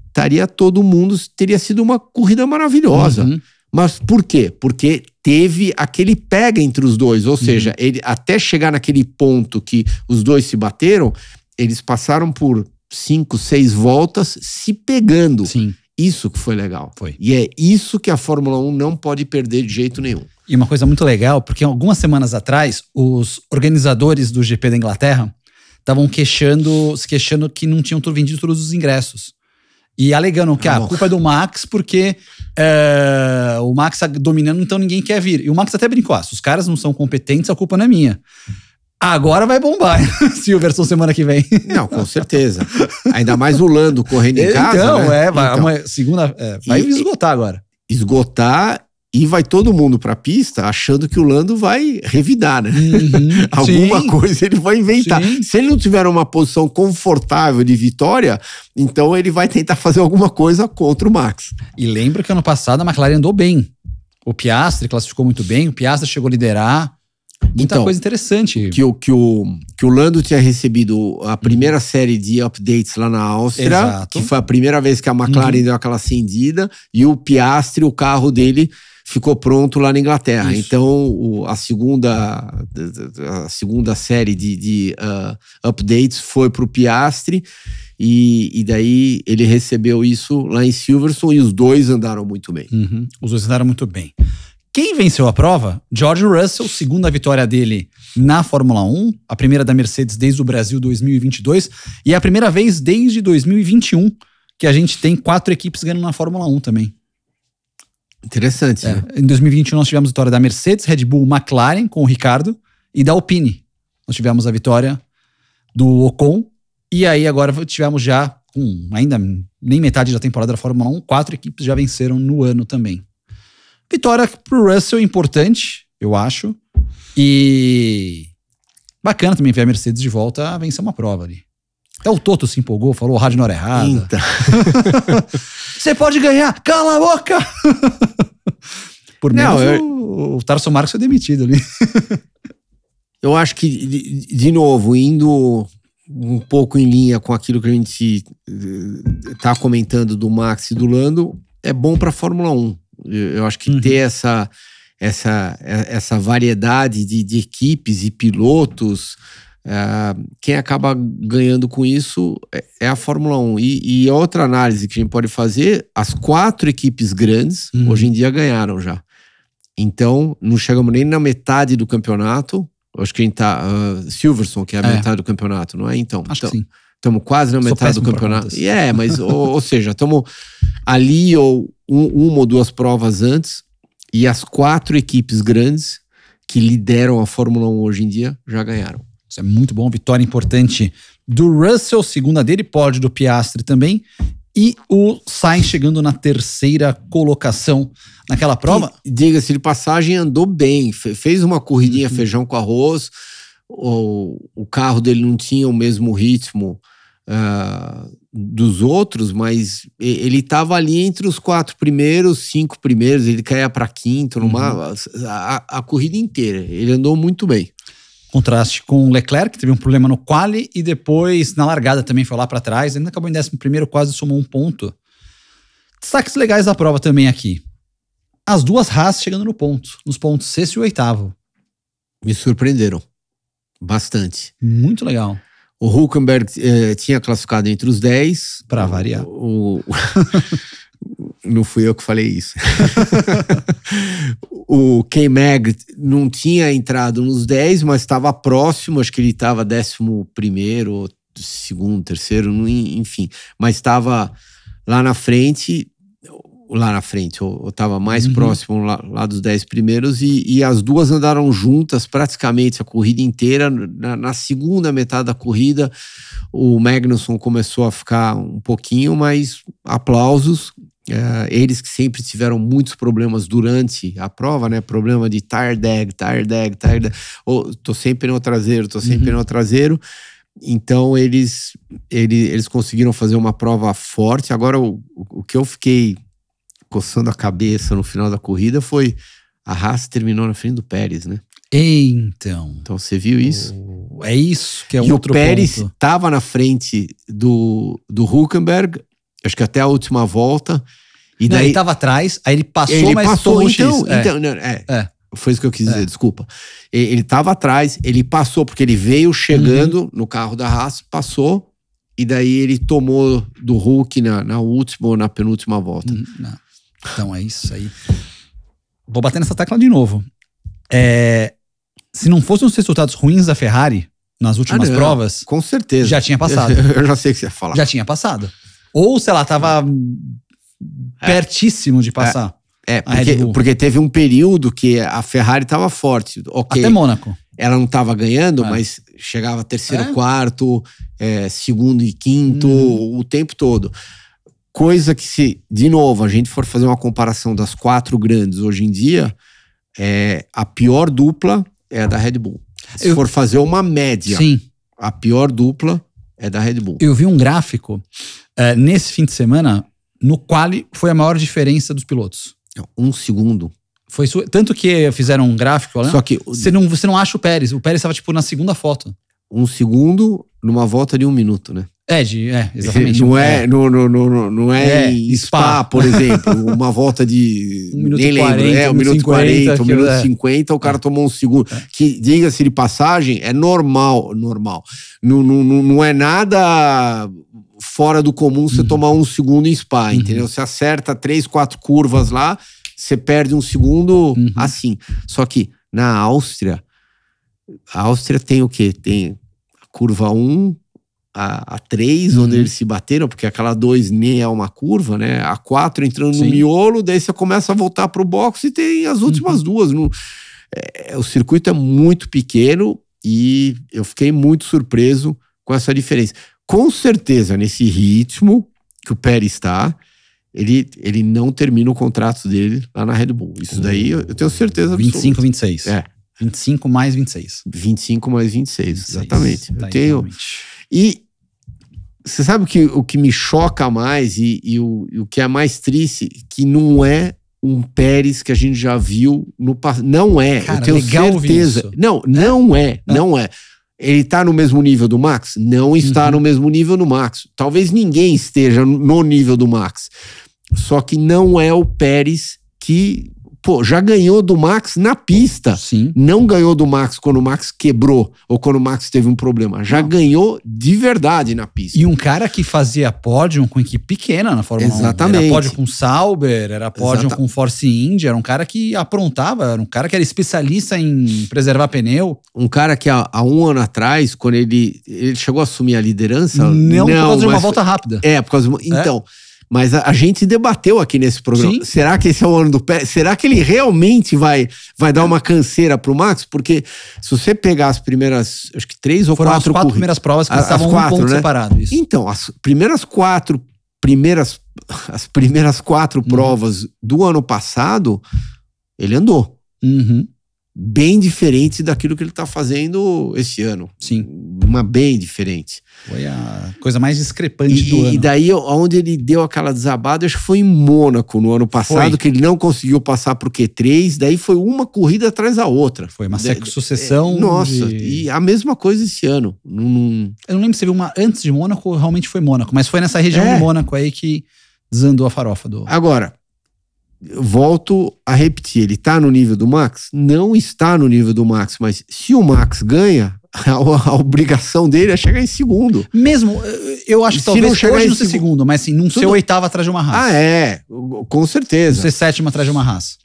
estaria todo mundo... Teria sido uma corrida maravilhosa. Mas por quê? Porque teve aquele pega entre os dois, ou seja, ele, até chegar naquele ponto que os dois se bateram, eles passaram por 5, 6 voltas se pegando. Sim. Isso que foi legal. Foi. E é isso que a Fórmula 1 não pode perder de jeito nenhum. E uma coisa muito legal, porque algumas semanas atrás, os organizadores do GP da Inglaterra estavam se queixando que não tinham vendido todos os ingressos. E alegando que a culpa é do Max, porque o Max tá dominando, então ninguém quer vir. E o Max até brincou, se os caras não são competentes, a culpa não é minha. Agora vai bombar, Silverstone semana que vem. Não, com certeza. Ainda mais o Lando correndo em casa. Então, vai esgotar agora. Esgotar. E vai todo mundo pra pista achando que o Lando vai revidar, né? Alguma coisa ele vai inventar. Sim. Se ele não tiver uma posição confortável de vitória, então ele vai tentar fazer alguma coisa contra o Max. E lembra que ano passado a McLaren andou bem. O Piastri classificou muito bem, o Piastri chegou a liderar. Muita coisa interessante. Que o Lando tinha recebido a primeira série de updates lá na Áustria, que foi a primeira vez que a McLaren deu aquela acendida, e o Piastri, o carro dele, ficou pronto lá na Inglaterra. Isso. Então, a segunda série de updates foi para o Piastri, e daí ele recebeu isso lá em Silverstone, e os dois andaram muito bem. Os dois andaram muito bem. Quem venceu a prova? George Russell, segunda vitória dele na Fórmula 1, a primeira da Mercedes desde o Brasil 2022, e é a primeira vez desde 2021 que a gente tem 4 equipes ganhando na Fórmula 1 também. Interessante. Né? Em 2021 nós tivemos a vitória da Mercedes, Red Bull, McLaren com o Ricardo, e da Alpine. Nós tivemos a vitória do Ocon, e aí agora tivemos já, ainda nem metade da temporada da Fórmula 1, 4 equipes já venceram no ano também. Vitória pro Russell importante, eu acho. E bacana também ver a Mercedes de volta a vencer uma prova ali. Até o Toto se empolgou, falou o rádio na hora errada. Você pode ganhar, cala a boca! Por menos o Tarso Marques foi demitido ali. Eu acho que, de novo, indo um pouco em linha com aquilo que a gente tá comentando do Max e do Lando, é bom pra Fórmula 1. Eu acho que ter essa variedade de equipes e pilotos, quem acaba ganhando com isso é a Fórmula 1. E outra análise que a gente pode fazer, as 4 equipes grandes hoje em dia ganharam já. Então, não chegamos nem na metade do campeonato. Eu acho que a gente tá... Silverstone, que é a metade do campeonato, não é? Então, acho que sim. Estamos quase na metade do campeonato. Mas, ou seja, estamos ali uma ou 2 provas antes, e as 4 equipes grandes que lideram a Fórmula 1 hoje em dia já ganharam. Isso é muito bom, vitória importante do Russell, segunda dele, pódio do Piastri também, E o Sainz chegando na terceira colocação naquela prova. Diga-se de passagem, andou bem. Fez uma corridinha feijão com arroz. O carro dele não tinha o mesmo ritmo dos outros, mas ele estava ali entre os 4 primeiros, 5 primeiros. Ele caía para quinto, a corrida inteira. Ele andou muito bem. Contraste com o Leclerc, que teve um problema no quali e depois na largada também foi lá para trás. Ainda acabou em 11º, quase somou 1 ponto. Destaques legais da prova também aqui. As duas Haas chegando nos pontos 6º e 8º. Me surpreenderam bastante. Muito legal. O Hülkenberg tinha classificado entre os 10. Para variar. Não fui eu que falei isso. O K-Mag não tinha entrado nos 10, mas estava próximo. Acho que ele estava 11º, 2º, 3º, enfim. Mas estava lá na frente, ou estava mais próximo lá dos 10 primeiros. E as duas andaram juntas praticamente a corrida inteira. Na segunda metade da corrida, o Magnussen começou a ficar um pouquinho, mas aplausos. Eles que sempre tiveram muitos problemas durante a prova, né? Problema de tire drag. Tô sem pneu traseiro, Então eles conseguiram fazer uma prova forte. Agora o que eu fiquei coçando a cabeça no final da corrida foi a Haas terminou na frente do Pérez, né? Então você viu isso? É isso que é e outro ponto. E o Pérez estava na frente do Hülkenberg, acho que até a última volta. E daí, ele estava atrás, aí ele passou, mas passou, tomou foi isso que eu quis dizer, desculpa. Ele estava atrás, ele passou, porque ele veio chegando no carro da Haas, passou, e daí ele tomou do Hulk na última ou na penúltima volta. Então é isso aí. Vou bater nessa tecla de novo. Se não fossem os resultados ruins da Ferrari nas últimas provas, com certeza já tinha passado. Eu já sei o que você ia falar. Já tinha passado. Ou, sei lá, tava pertíssimo de passar. Porque teve um período que a Ferrari estava forte. Até Mônaco. Ela não estava ganhando, mas chegava terceiro, quarto, segundo e quinto, o tempo todo. Coisa que se, de novo, a gente for fazer uma comparação das 4 grandes hoje em dia, a pior dupla é a da Red Bull. Se for fazer uma média, a pior dupla é da Red Bull. Eu vi um gráfico nesse fim de semana, no quali foi a maior diferença dos pilotos. 1 segundo. Foi tanto que fizeram um gráfico, né? Só que você não acha o Pérez. O Pérez estava tipo na segunda foto. 1 segundo numa volta de 1 minuto, né? Exatamente. Não é em Spa, por exemplo. Uma volta de 1 minuto nem e 40, lembro. 1 minuto e 40, 1 minuto e 50, o cara tomou 1 segundo. Que, diga-se de passagem, é normal. Não é nada fora do comum você tomar 1 segundo em Spa, entendeu? Você acerta 3, 4 curvas lá, você perde 1 segundo assim. Só que na Áustria, a Áustria tem o quê? Tem a curva 1, a 3, onde eles se bateram, porque aquela 2 nem é uma curva, né? A 4 entrando no miolo, daí você começa a voltar pro box e tem as últimas duas. O circuito é muito pequeno e eu fiquei muito surpreso com essa diferença. Com certeza, nesse ritmo que o Pérez está, ele não termina o contrato dele lá na Red Bull. Isso daí eu tenho certeza absoluta. 25, 26. 25 mais 26. 25 mais 26, exatamente. Tá, eu tenho. E você sabe o que me choca mais e o que é mais triste, que não é um Pérez que a gente já viu no passado. Não é. Cara, eu tenho legal certeza. Não é. Ele tá no mesmo nível do Max? Não está no mesmo nível do Max. Talvez ninguém esteja no nível do Max. Só que não é o Pérez que, já ganhou do Max na pista. Não ganhou do Max quando o Max quebrou ou quando o Max teve um problema. Já ganhou de verdade na pista. E um cara que fazia pódio com equipe pequena na Fórmula 1. Exatamente. Era pódio com Sauber, era pódio com Force India, era um cara que aprontava, era um cara que era especialista em preservar pneu. Um cara que há 1 ano atrás, quando ele chegou a assumir a liderança... Não por causa de uma volta rápida. Por causa de então... Mas a gente debateu aqui nesse programa. Será que esse é o ano do Pérez? Será que ele realmente vai dar uma canseira pro Max? Porque se você pegar as primeiras, acho que 3 ou 4 Foram as 4 primeiras provas que estavam 1 ponto separado. Isso. Então, as primeiras 4 as primeiras 4 provas do ano passado, ele andou. Bem diferente daquilo que ele tá fazendo esse ano. Sim. Uma bem diferente. Foi a coisa mais discrepante do ano. E daí, onde ele deu aquela desabada, acho que foi em Mônaco no ano passado, que ele não conseguiu passar pro Q3, daí foi uma corrida atrás da outra. Foi uma sucessão. Nossa, e a mesma coisa esse ano. Eu não lembro se teve uma antes de Mônaco, realmente foi Mônaco, mas foi nessa região de Mônaco aí que desandou a farofa do... Agora, eu volto a repetir, ele tá no nível do Max? Não está no nível do Max, mas se o Max ganha, a obrigação dele é chegar em segundo. Mesmo, eu acho que talvez hoje não ser segundo, mas assim, não ser 8º atrás de uma Haas. Com certeza. Não ser 7º atrás de uma Haas.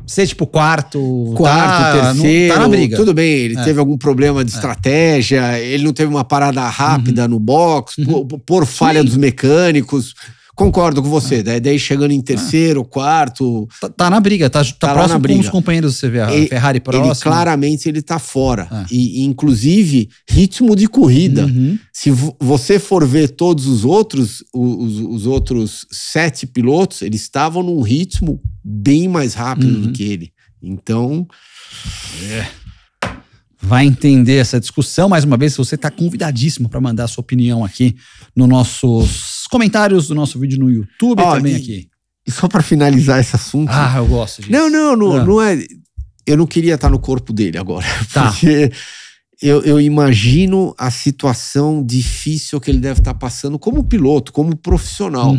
Ser tipo quarto, terceiro, tá na briga. Tudo bem, ele teve algum problema de estratégia, ele não teve uma parada rápida no box, por falha dos mecânicos. Concordo com você, daí chegando em terceiro, quarto... Tá na briga, tá próximo com os companheiros do CVA, Ferrari próximo. Claramente ele tá fora, e inclusive ritmo de corrida. Se você for ver todos os outros 7 pilotos, eles estavam num ritmo bem mais rápido do que ele. Então... Vai entender essa discussão. Mais uma vez, você está convidadíssimo para mandar a sua opinião aqui nos nossos comentários do nosso vídeo no YouTube também aqui. E só para finalizar esse assunto... eu gosto disso. Não é... Eu não queria estar no corpo dele agora. Tá. Porque eu imagino a situação difícil que ele deve estar passando como piloto, como profissional.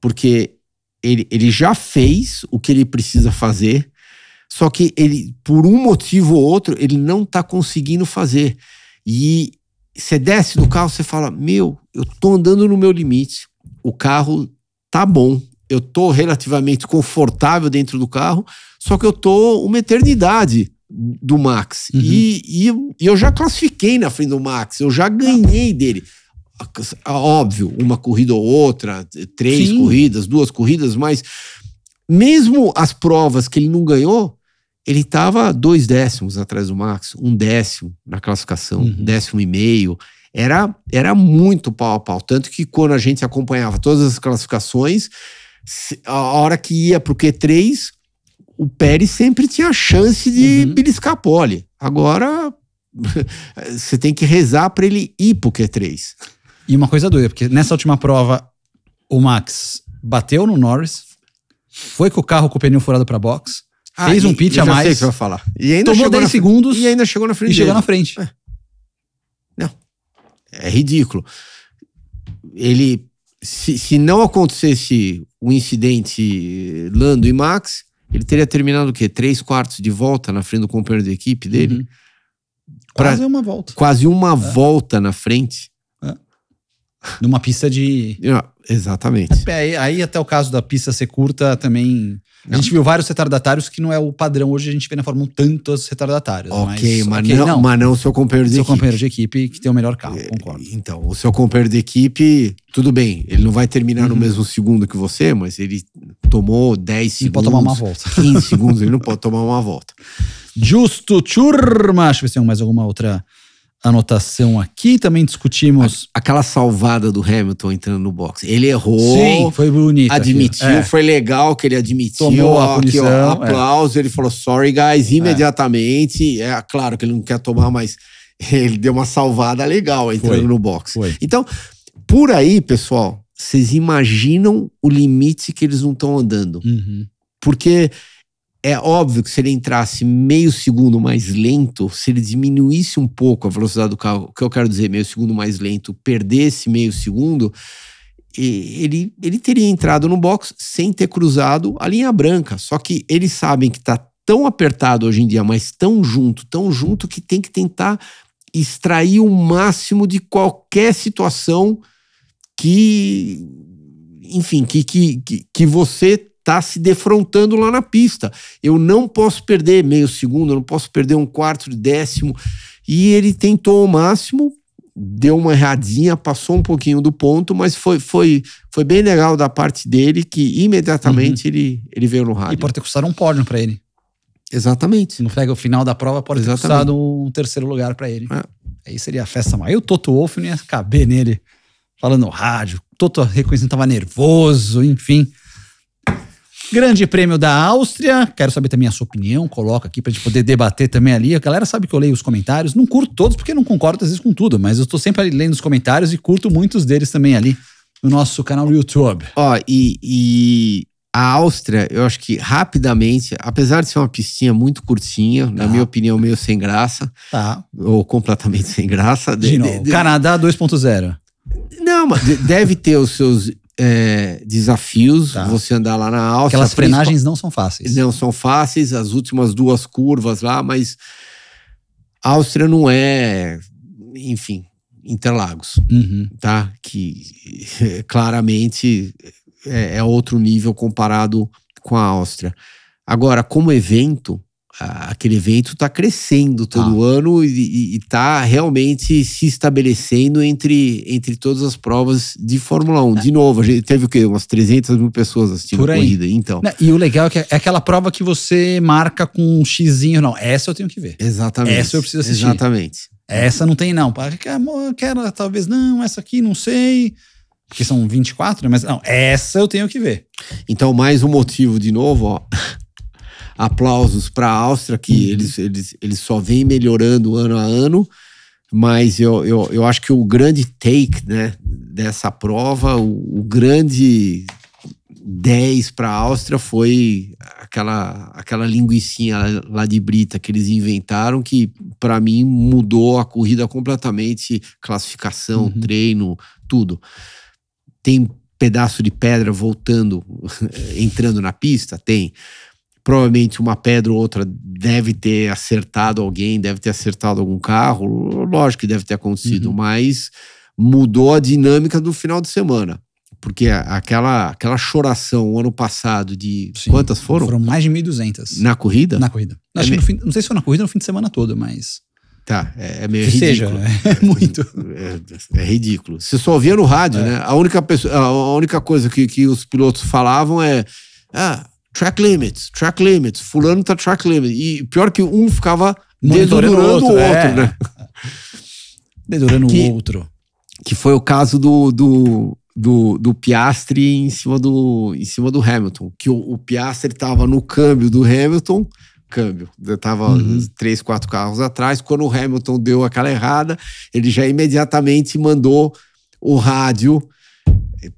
Porque ele já fez o que ele precisa fazer, só que ele, por um motivo ou outro, ele não tá conseguindo fazer. E você desce do carro, você fala, eu tô andando no meu limite, o carro tá bom, eu tô relativamente confortável dentro do carro, só que eu tô uma eternidade do Max. E eu já classifiquei na frente do Max, eu já ganhei dele. Óbvio, uma corrida ou outra, 3 corridas, 2 corridas, mas mesmo as provas que ele não ganhou, ele estava 2 décimos atrás do Max, 1 décimo na classificação, 1,5 décimo. Era muito pau a pau. Tanto que quando a gente acompanhava todas as classificações, a hora que ia pro Q3, o Pérez sempre tinha chance de beliscar a pole. Agora, você tem que rezar para ele ir pro Q3. E uma coisa doida, porque nessa última prova, o Max bateu no Norris, foi com o carro com o pneu furado para box, fez um pit a mais. Sei que você vai falar. E ainda tomou 10 segundos. E ainda chegou na frente. E chegou na frente. Não. É ridículo. Ele, se não acontecesse o incidente Lando e Max, ele teria terminado o quê? 3/4 de volta na frente do companheiro de equipe dele? Quase uma volta. Quase uma volta na frente. Numa pista de... Exatamente. Aí até o caso da pista ser curta também... A gente viu vários retardatários que não é o padrão. Hoje a gente vê na Fórmula 1 tantos retardatários. Mas não o seu companheiro de equipe. Seu companheiro de equipe que tem o melhor carro, concordo. Então, o seu companheiro de equipe, tudo bem, ele não vai terminar no mesmo segundo que você, mas ele tomou 10 segundos. Ele pode tomar uma volta. 15 segundos, ele não pode tomar uma volta. Justo, turma! Deixa eu ver se tem mais alguma outra anotação aqui. Também discutimos... Aquela salvada do Hamilton entrando no box. Ele errou. Sim, foi bonito. Admitiu, foi legal que ele admitiu. Tomou a punição. Aplauso, ele falou, sorry guys, imediatamente. É claro que ele não quer tomar, mas ele deu uma salvada legal entrando no box. Então, por aí, pessoal, vocês imaginam o limite que eles não estão andando. Porque... é óbvio que se ele entrasse meio segundo mais lento, se ele diminuísse um pouco a velocidade do carro, o que eu quero dizer, meio segundo mais lento, perdesse meio segundo, ele teria entrado no box sem ter cruzado a linha branca. Só que eles sabem que tá tão apertado hoje em dia, mas tão junto que tem que tentar extrair o máximo de qualquer situação que, enfim, que você tá se defrontando lá na pista. Eu não posso perder meio segundo, eu não posso perder 1/4 de décimo. E ele tentou o máximo, deu uma erradinha, passou um pouquinho do ponto, mas foi bem legal da parte dele, que imediatamente ele veio no rádio. E pode ter custado um pódio pra ele. Exatamente. Se não pega o final da prova, pode ter custado um 3º lugar pra ele. Aí seria a festa maior. E o Toto Wolff não ia caber nele, falando no rádio, Toto reconhecendo que estava nervoso, enfim. Grande Prêmio da Áustria, quero saber também a sua opinião, coloca aqui pra gente poder debater também ali. A galera sabe que eu leio os comentários, não curto todos porque não concordo às vezes com tudo, mas eu tô sempre ali lendo os comentários e curto muitos deles também ali no nosso canal do YouTube. Ó, e a Áustria, eu acho que rapidamente, apesar de ser uma pistinha muito curtinha, na minha opinião meio sem graça, ou completamente sem graça. Canadá 2.0. Não, mas deve ter os seus desafios, você andar lá na Áustria. Aquelas frenagens não são fáceis. Não são fáceis, as últimas 2 curvas lá, mas a Áustria não é, enfim, Interlagos, tá? Que claramente é outro nível comparado com a Áustria. Agora, como evento, aquele evento está crescendo todo ano e está realmente se estabelecendo entre todas as provas de Fórmula 1. De novo, a gente teve o quê? Umas 300 mil pessoas assistindo a corrida. Então. E o legal é que é aquela prova que você marca com um xizinho. Não, essa eu tenho que ver. Exatamente. Essa eu preciso assistir. Exatamente. Essa não tem não. Quero talvez não, essa aqui não sei. Porque são 24, né? Mas não, essa eu tenho que ver. Então, mais um motivo de novo, ó. Aplausos para a Áustria, que eles só vêm melhorando ano a ano, mas eu acho que o grande take, né, dessa prova, o grande 10 para a Áustria foi aquela linguicinha lá de brita que eles inventaram, que para mim mudou a corrida completamente, classificação, treino, tudo. Tem pedaço de pedra voltando, entrando na pista? Tem. Provavelmente uma pedra ou outra deve ter acertado alguém, deve ter acertado algum carro, lógico que deve ter acontecido, mas mudou a dinâmica do final de semana. Porque aquela choração o ano passado de... Sim, quantas foram? Foram mais de 1.200. Na corrida? Na corrida. Acho que não sei se foi na corrida ou no fim de semana todo, mas... Tá, é meio que ridículo. Seja, é muito. É ridículo. Você só via no rádio, né? A única coisa que os pilotos falavam é... track limits, fulano tá track limits. E pior que um ficava dedurando o outro, né? Dedurando o outro. Que foi o caso do Piastri em cima do Hamilton. Que o Piastri tava no câmbio do Hamilton, tava 3, 4 carros atrás. Quando o Hamilton deu aquela errada, ele já imediatamente mandou o rádio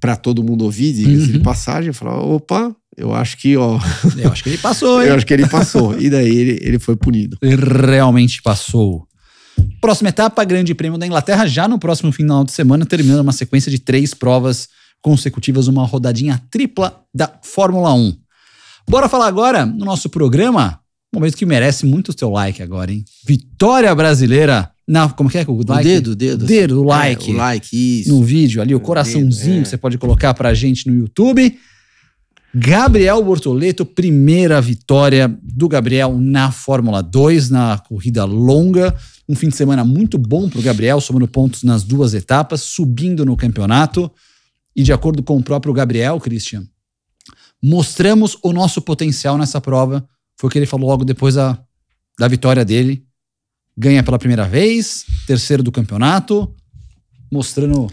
para todo mundo ouvir, diga-se de passagem, falou, opa... Eu acho que ele passou, hein? Eu acho que ele passou. E daí ele foi punido. Ele realmente passou. Próxima etapa, Grande Prêmio da Inglaterra, já no próximo final de semana, terminando uma sequência de 3 provas consecutivas, uma rodadinha tripla da Fórmula 1. Bora falar agora no nosso programa, um momento que merece muito o teu like agora, hein? Vitória brasileira como que é? O like? O dedo. O like. O like, isso. No vídeo ali, o coraçãozinho que você pode colocar pra gente no YouTube. Gabriel Bortoleto, primeira vitória do Gabriel na Fórmula 2, na corrida longa. Um fim de semana muito bom para o Gabriel, somando pontos nas 2 etapas, subindo no campeonato. E de acordo com o próprio Gabriel, Christian, mostramos o nosso potencial nessa prova. Foi o que ele falou logo depois da vitória dele. Ganha pela primeira vez, terceiro do campeonato, mostrando...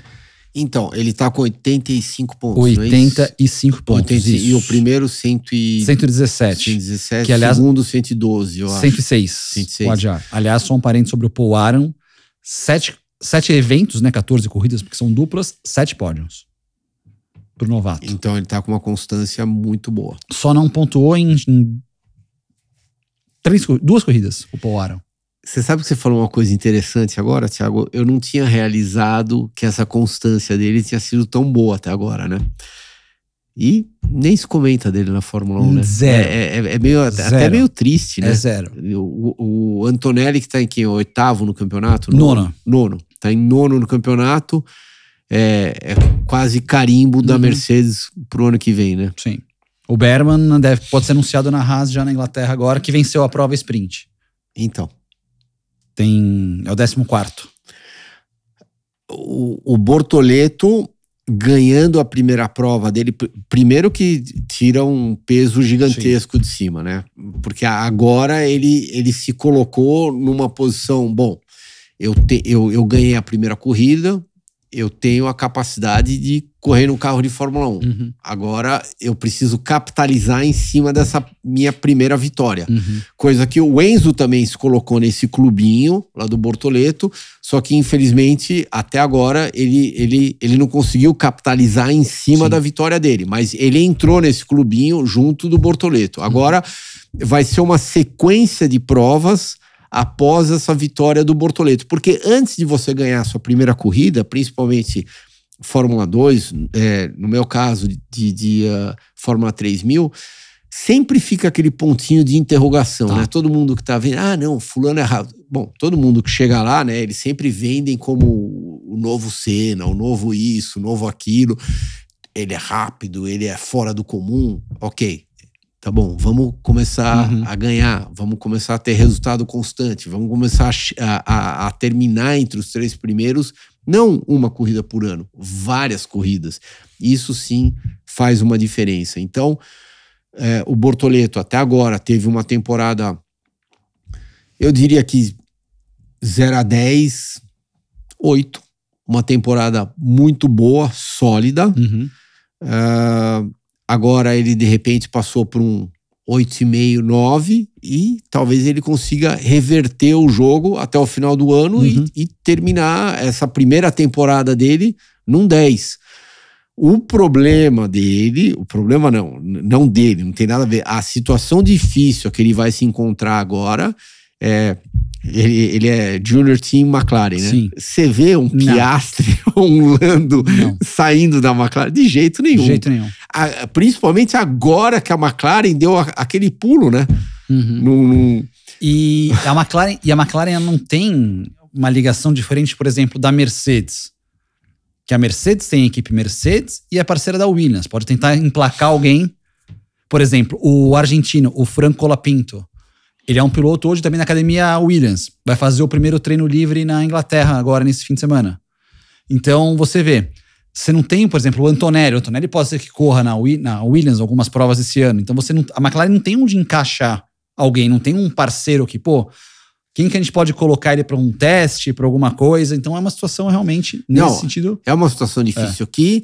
Então, ele tá com 85 pontos. 85 pontos. E o primeiro 117. 117, que, aliás, segundo 112, eu acho. 106. O Adjar. Aliás, só um parênteses sobre o Paul Aron. 7 eventos, né? 14 corridas, porque são duplas, 7 pódios. Pro novato. Então ele tá com uma constância muito boa. Só não pontuou em 2 corridas, o Paul Aron. Você sabe que você falou uma coisa interessante agora, Thiago? Eu não tinha realizado que essa constância dele tinha sido tão boa até agora, né? E nem se comenta dele na Fórmula 1, né? Zero. É meio, até meio triste, né? É zero. O Antonelli, que tá em quem? 8º no campeonato? Nono. Tá em 9º no campeonato. É quase carimbo da Mercedes pro ano que vem, né? Sim. O Berman pode ser anunciado na Haas já na Inglaterra agora, que venceu a prova sprint. Então. É o 14º. O Bortoleto ganhando a primeira prova dele, primeiro que tira um peso gigantesco de cima, né? Porque agora ele se colocou numa posição, eu ganhei a primeira corrida, eu tenho a capacidade de correr no carro de Fórmula 1. Agora eu preciso capitalizar em cima dessa minha primeira vitória. Coisa que o Enzo também se colocou nesse clubinho lá do Bortoleto, só que infelizmente até agora ele não conseguiu capitalizar em cima da vitória dele, mas ele entrou nesse clubinho junto do Bortoleto. Agora vai ser uma sequência de provas após essa vitória do Bortoleto, porque antes de você ganhar a sua primeira corrida, principalmente Fórmula 2, no meu caso de Fórmula 3000, sempre fica aquele pontinho de interrogação, né? Todo mundo que tá vendo, não, fulano é rápido. Bom, todo mundo que chega lá, né, eles sempre vendem como o novo Senna, o novo isso, o novo aquilo. Ele é rápido, ele é fora do comum. Ok, tá bom, vamos começar a ganhar, vamos começar a ter resultado constante, vamos começar a terminar entre os 3 primeiros. Não uma corrida por ano, várias corridas. Isso sim faz uma diferença. Então, o Bortoleto até agora teve uma temporada, eu diria que 0-10, 8. Uma temporada muito boa, sólida. Agora ele de repente passou por um 8,5, 9 e talvez ele consiga reverter o jogo até o final do ano e terminar essa primeira temporada dele num 10. O problema dele, não dele, não tem nada a ver. A situação difícil que ele vai se encontrar agora ele é Junior Team McLaren, né? Você vê um Piastri ou um Lando saindo da McLaren? De jeito nenhum. Principalmente agora que a McLaren deu aquele pulo, né? E a McLaren não tem uma ligação diferente, por exemplo, da Mercedes. Que a Mercedes tem a equipe Mercedes e é parceira da Williams. Pode tentar emplacar alguém. Por exemplo, o argentino, o Franco Colapinto. Ele é um piloto hoje também na academia Williams. Vai fazer o primeiro treino livre na Inglaterra agora, nesse fim de semana. Então, você vê. Você não tem, por exemplo, o Antonelli. O Antonelli pode ser que corra na Williams algumas provas esse ano. Então, a McLaren não tem onde encaixar alguém. Não tem um parceiro que, quem que a gente pode colocar ele para um teste, para alguma coisa? Então, é uma situação realmente, nesse sentido... É uma situação difícil aqui.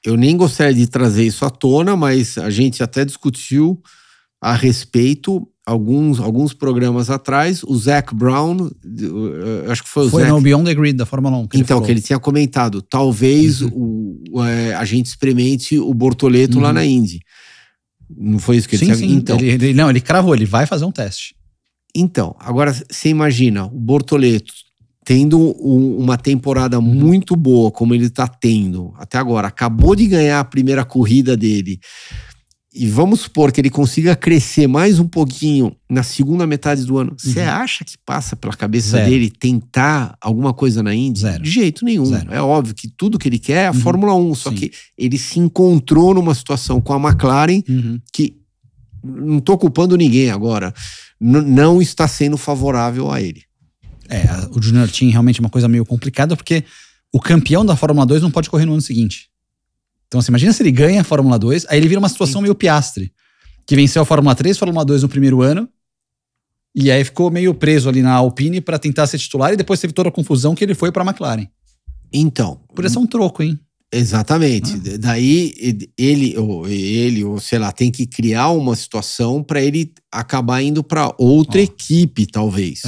Eu nem gostaria de trazer isso à tona, mas a gente até discutiu a respeito... Alguns programas atrás, o Zac Brown, acho que foi o Zac... Foi no Beyond the Grid da Fórmula 1 que ele tinha comentado, talvez a gente experimente o Bortoleto lá na Indy. Não foi isso que ele tinha... Sim. Então, ele cravou, ele vai fazer um teste. Então, agora você imagina o Bortoleto tendo uma temporada muito boa, como ele tá tendo até agora, acabou de ganhar a primeira corrida dele... E vamos supor que ele consiga crescer mais um pouquinho na segunda metade do ano. Você acha que passa pela cabeça dele tentar alguma coisa na Indy? Zero. De jeito nenhum. Zero. É óbvio que tudo que ele quer é a Fórmula 1. Só que ele se encontrou numa situação com a McLaren que, não estou culpando ninguém agora, não está sendo favorável a ele. O Junior Team realmente é uma coisa meio complicada, porque o campeão da Fórmula 2 não pode correr no ano seguinte. Então, você imagina se ele ganha a Fórmula 2, aí ele vira uma situação meio Piastri, que venceu a Fórmula 3, Fórmula 2 no primeiro ano, e aí ficou meio preso ali na Alpine para tentar ser titular, e depois teve toda a confusão que ele foi para a McLaren. Então... Podia ser um troco, hein? Exatamente. Daí ele, ou sei lá, tem que criar uma situação para ele acabar indo para outra equipe, talvez.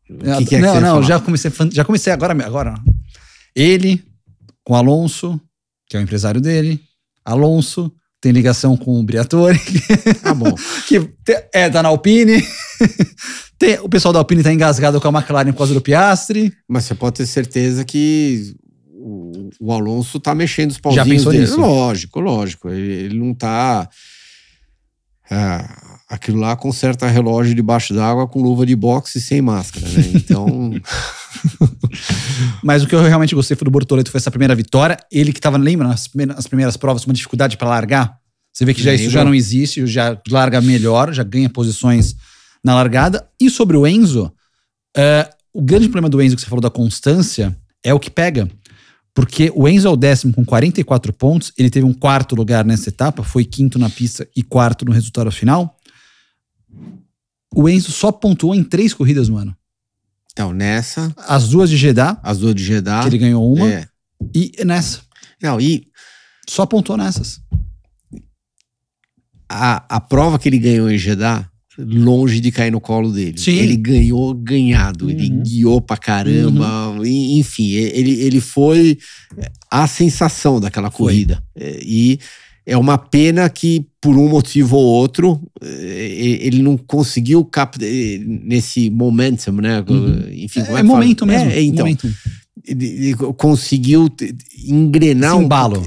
O que já comecei agora. Ele, com o Alonso... que é o empresário dele. Alonso tem ligação com o Briatore. Tá bom. Que tá na Alpine. O pessoal da Alpine tá engasgado com a McLaren por causa do Piastri. Mas você pode ter certeza que o Alonso tá mexendo os pauzinhos dele. Já pensou nisso? Lógico. Ele não tá... aquilo lá conserta relógio debaixo d'água com luva de boxe e sem máscara, né? Então... Mas o que eu realmente gostei foi do Bortoleto, foi essa primeira vitória. Ele que tava, lembra, nas primeiras provas, uma dificuldade para largar. Você vê que isso já não existe, já larga melhor, já ganha posições na largada. E sobre o Enzo, o grande problema do Enzo que você falou da constância é o que pega. Porque o Enzo é o 10º com 44 pontos, ele teve um 4º lugar nessa etapa, foi 5º na pista e 4º no resultado final. O Enzo só pontuou em 3 corridas no ano. Então, nessa... As duas de Jeddah. Que ele ganhou uma. E nessa. Não, e Só pontuou nessas. a prova que ele ganhou em Jeddah, longe de cair no colo dele. Sim. Ele ganhou ganhado, ele guiou pra caramba, enfim, ele foi a sensação daquela corrida. E é uma pena que, por um motivo ou outro, ele não conseguiu nesse momentum, né? Enfim, como é que momento fala? mesmo. Então, momento. ele conseguiu engrenar esse embalo.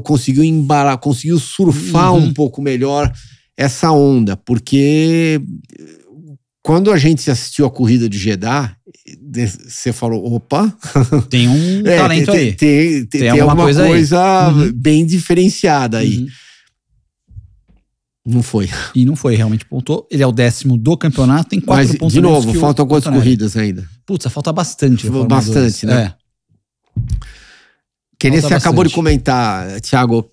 conseguiu embalar, conseguiu surfar um pouco melhor essa onda, porque quando a gente assistiu a corrida de Jeddah, você falou, opa, Tem um talento aí. Tem alguma coisa bem diferenciada aí. Não foi. E não foi, realmente pontuou. Ele é o 10º do campeonato, tem 4 Mas, pontos. de novo, faltam quantas corridas ainda? Putz, falta bastante. Bastante, né? Que nem você acabou de comentar, Thiago,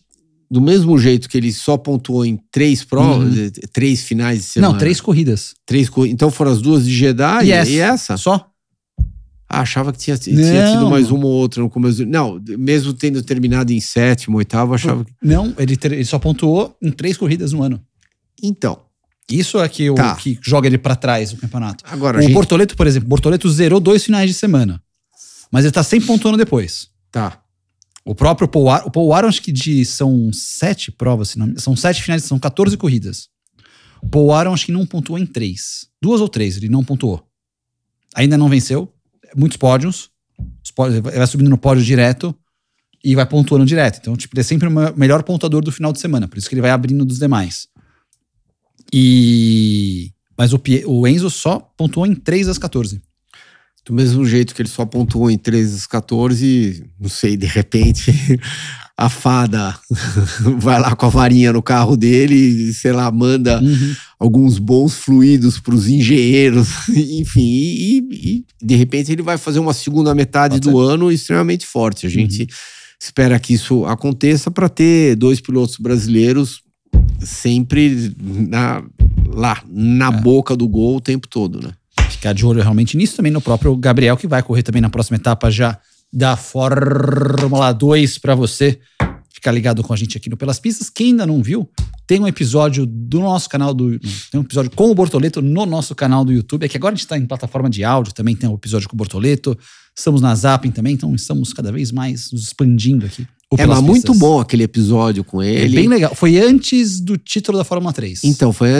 do mesmo jeito que ele só pontuou em 3 provas, 3 finais de semana. Não, 3 corridas. Então foram as 2 de Jeddah e essa? Só. Achava que tinha tido mais uma ou outra no começo. Não, mesmo tendo terminado em 7º, 8º, achava que... Não, ele só pontuou em 3 corridas no ano. Então. Isso é que joga ele pra trás do campeonato. Agora, Bortoleto, por exemplo, Bortoleto zerou 2 finais de semana. Mas ele tá sempre pontuando depois. Tá. O próprio Paul Warren, acho que são 7 provas, são 7 finais, são 14 corridas. O Paul Warren, acho que não pontuou em 3. 2 ou 3, ele não pontuou. Ainda não venceu. Muitos pódios. Ele vai subindo no pódio direto e vai pontuando direto. Então, tipo, ele é sempre o melhor pontuador do final de semana. Por isso que ele vai abrindo dos demais. Mas o Enzo só pontuou em 3 das 14. Do mesmo jeito que ele só pontuou em 3 das 14, não sei, de repente a fada vai lá com a varinha no carro dele e, sei lá, manda alguns bons fluidos para os engenheiros, enfim, e de repente ele vai fazer uma segunda metade do ano extremamente forte. A gente espera que isso aconteça para ter 2 pilotos brasileiros sempre na boca do gol o tempo todo, né? Ficar de olho realmente nisso, também no próprio Gabriel, que vai correr também na próxima etapa já da Fórmula 2 para você ficar ligado com a gente aqui no Pelas Pistas. Quem ainda não viu, tem um episódio do nosso canal tem um episódio com o Bortoleto no nosso canal do YouTube. É que agora a gente está em plataforma de áudio, também tem um episódio com o Bortoleto. Estamos na Zapping também, então estamos cada vez mais nos expandindo aqui. Mas muito bom aquele episódio com ele. É bem legal. Foi antes do título da Fórmula 3. Então, foi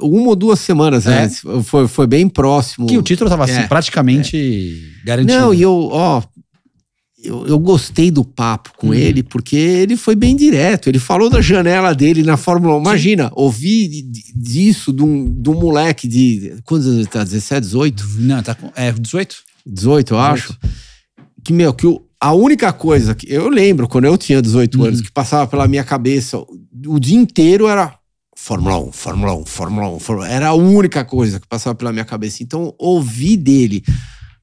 1 ou 2 semanas antes. Foi bem próximo. Que o título estava assim, praticamente garantido. Não, e eu gostei do papo com ele, porque ele foi bem direto. Ele falou da janela dele na Fórmula 1. Imagina, ouvir disso de um moleque de... Quantos anos ele tá? 17, 18? Não, tá com... 18? 18, eu acho. Que a única coisa que eu lembro, quando eu tinha 18 anos, que passava pela minha cabeça o dia inteiro era Fórmula 1, Fórmula 1, Fórmula 1, Fórmula 1. Era a única coisa que passava pela minha cabeça. Então, ouvir dele,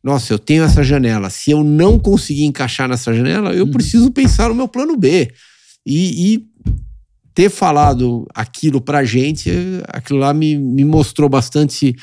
nossa, eu tenho essa janela. Se eu não conseguir encaixar nessa janela, eu preciso pensar no meu plano B. E ter falado aquilo pra gente, aquilo lá me mostrou bastante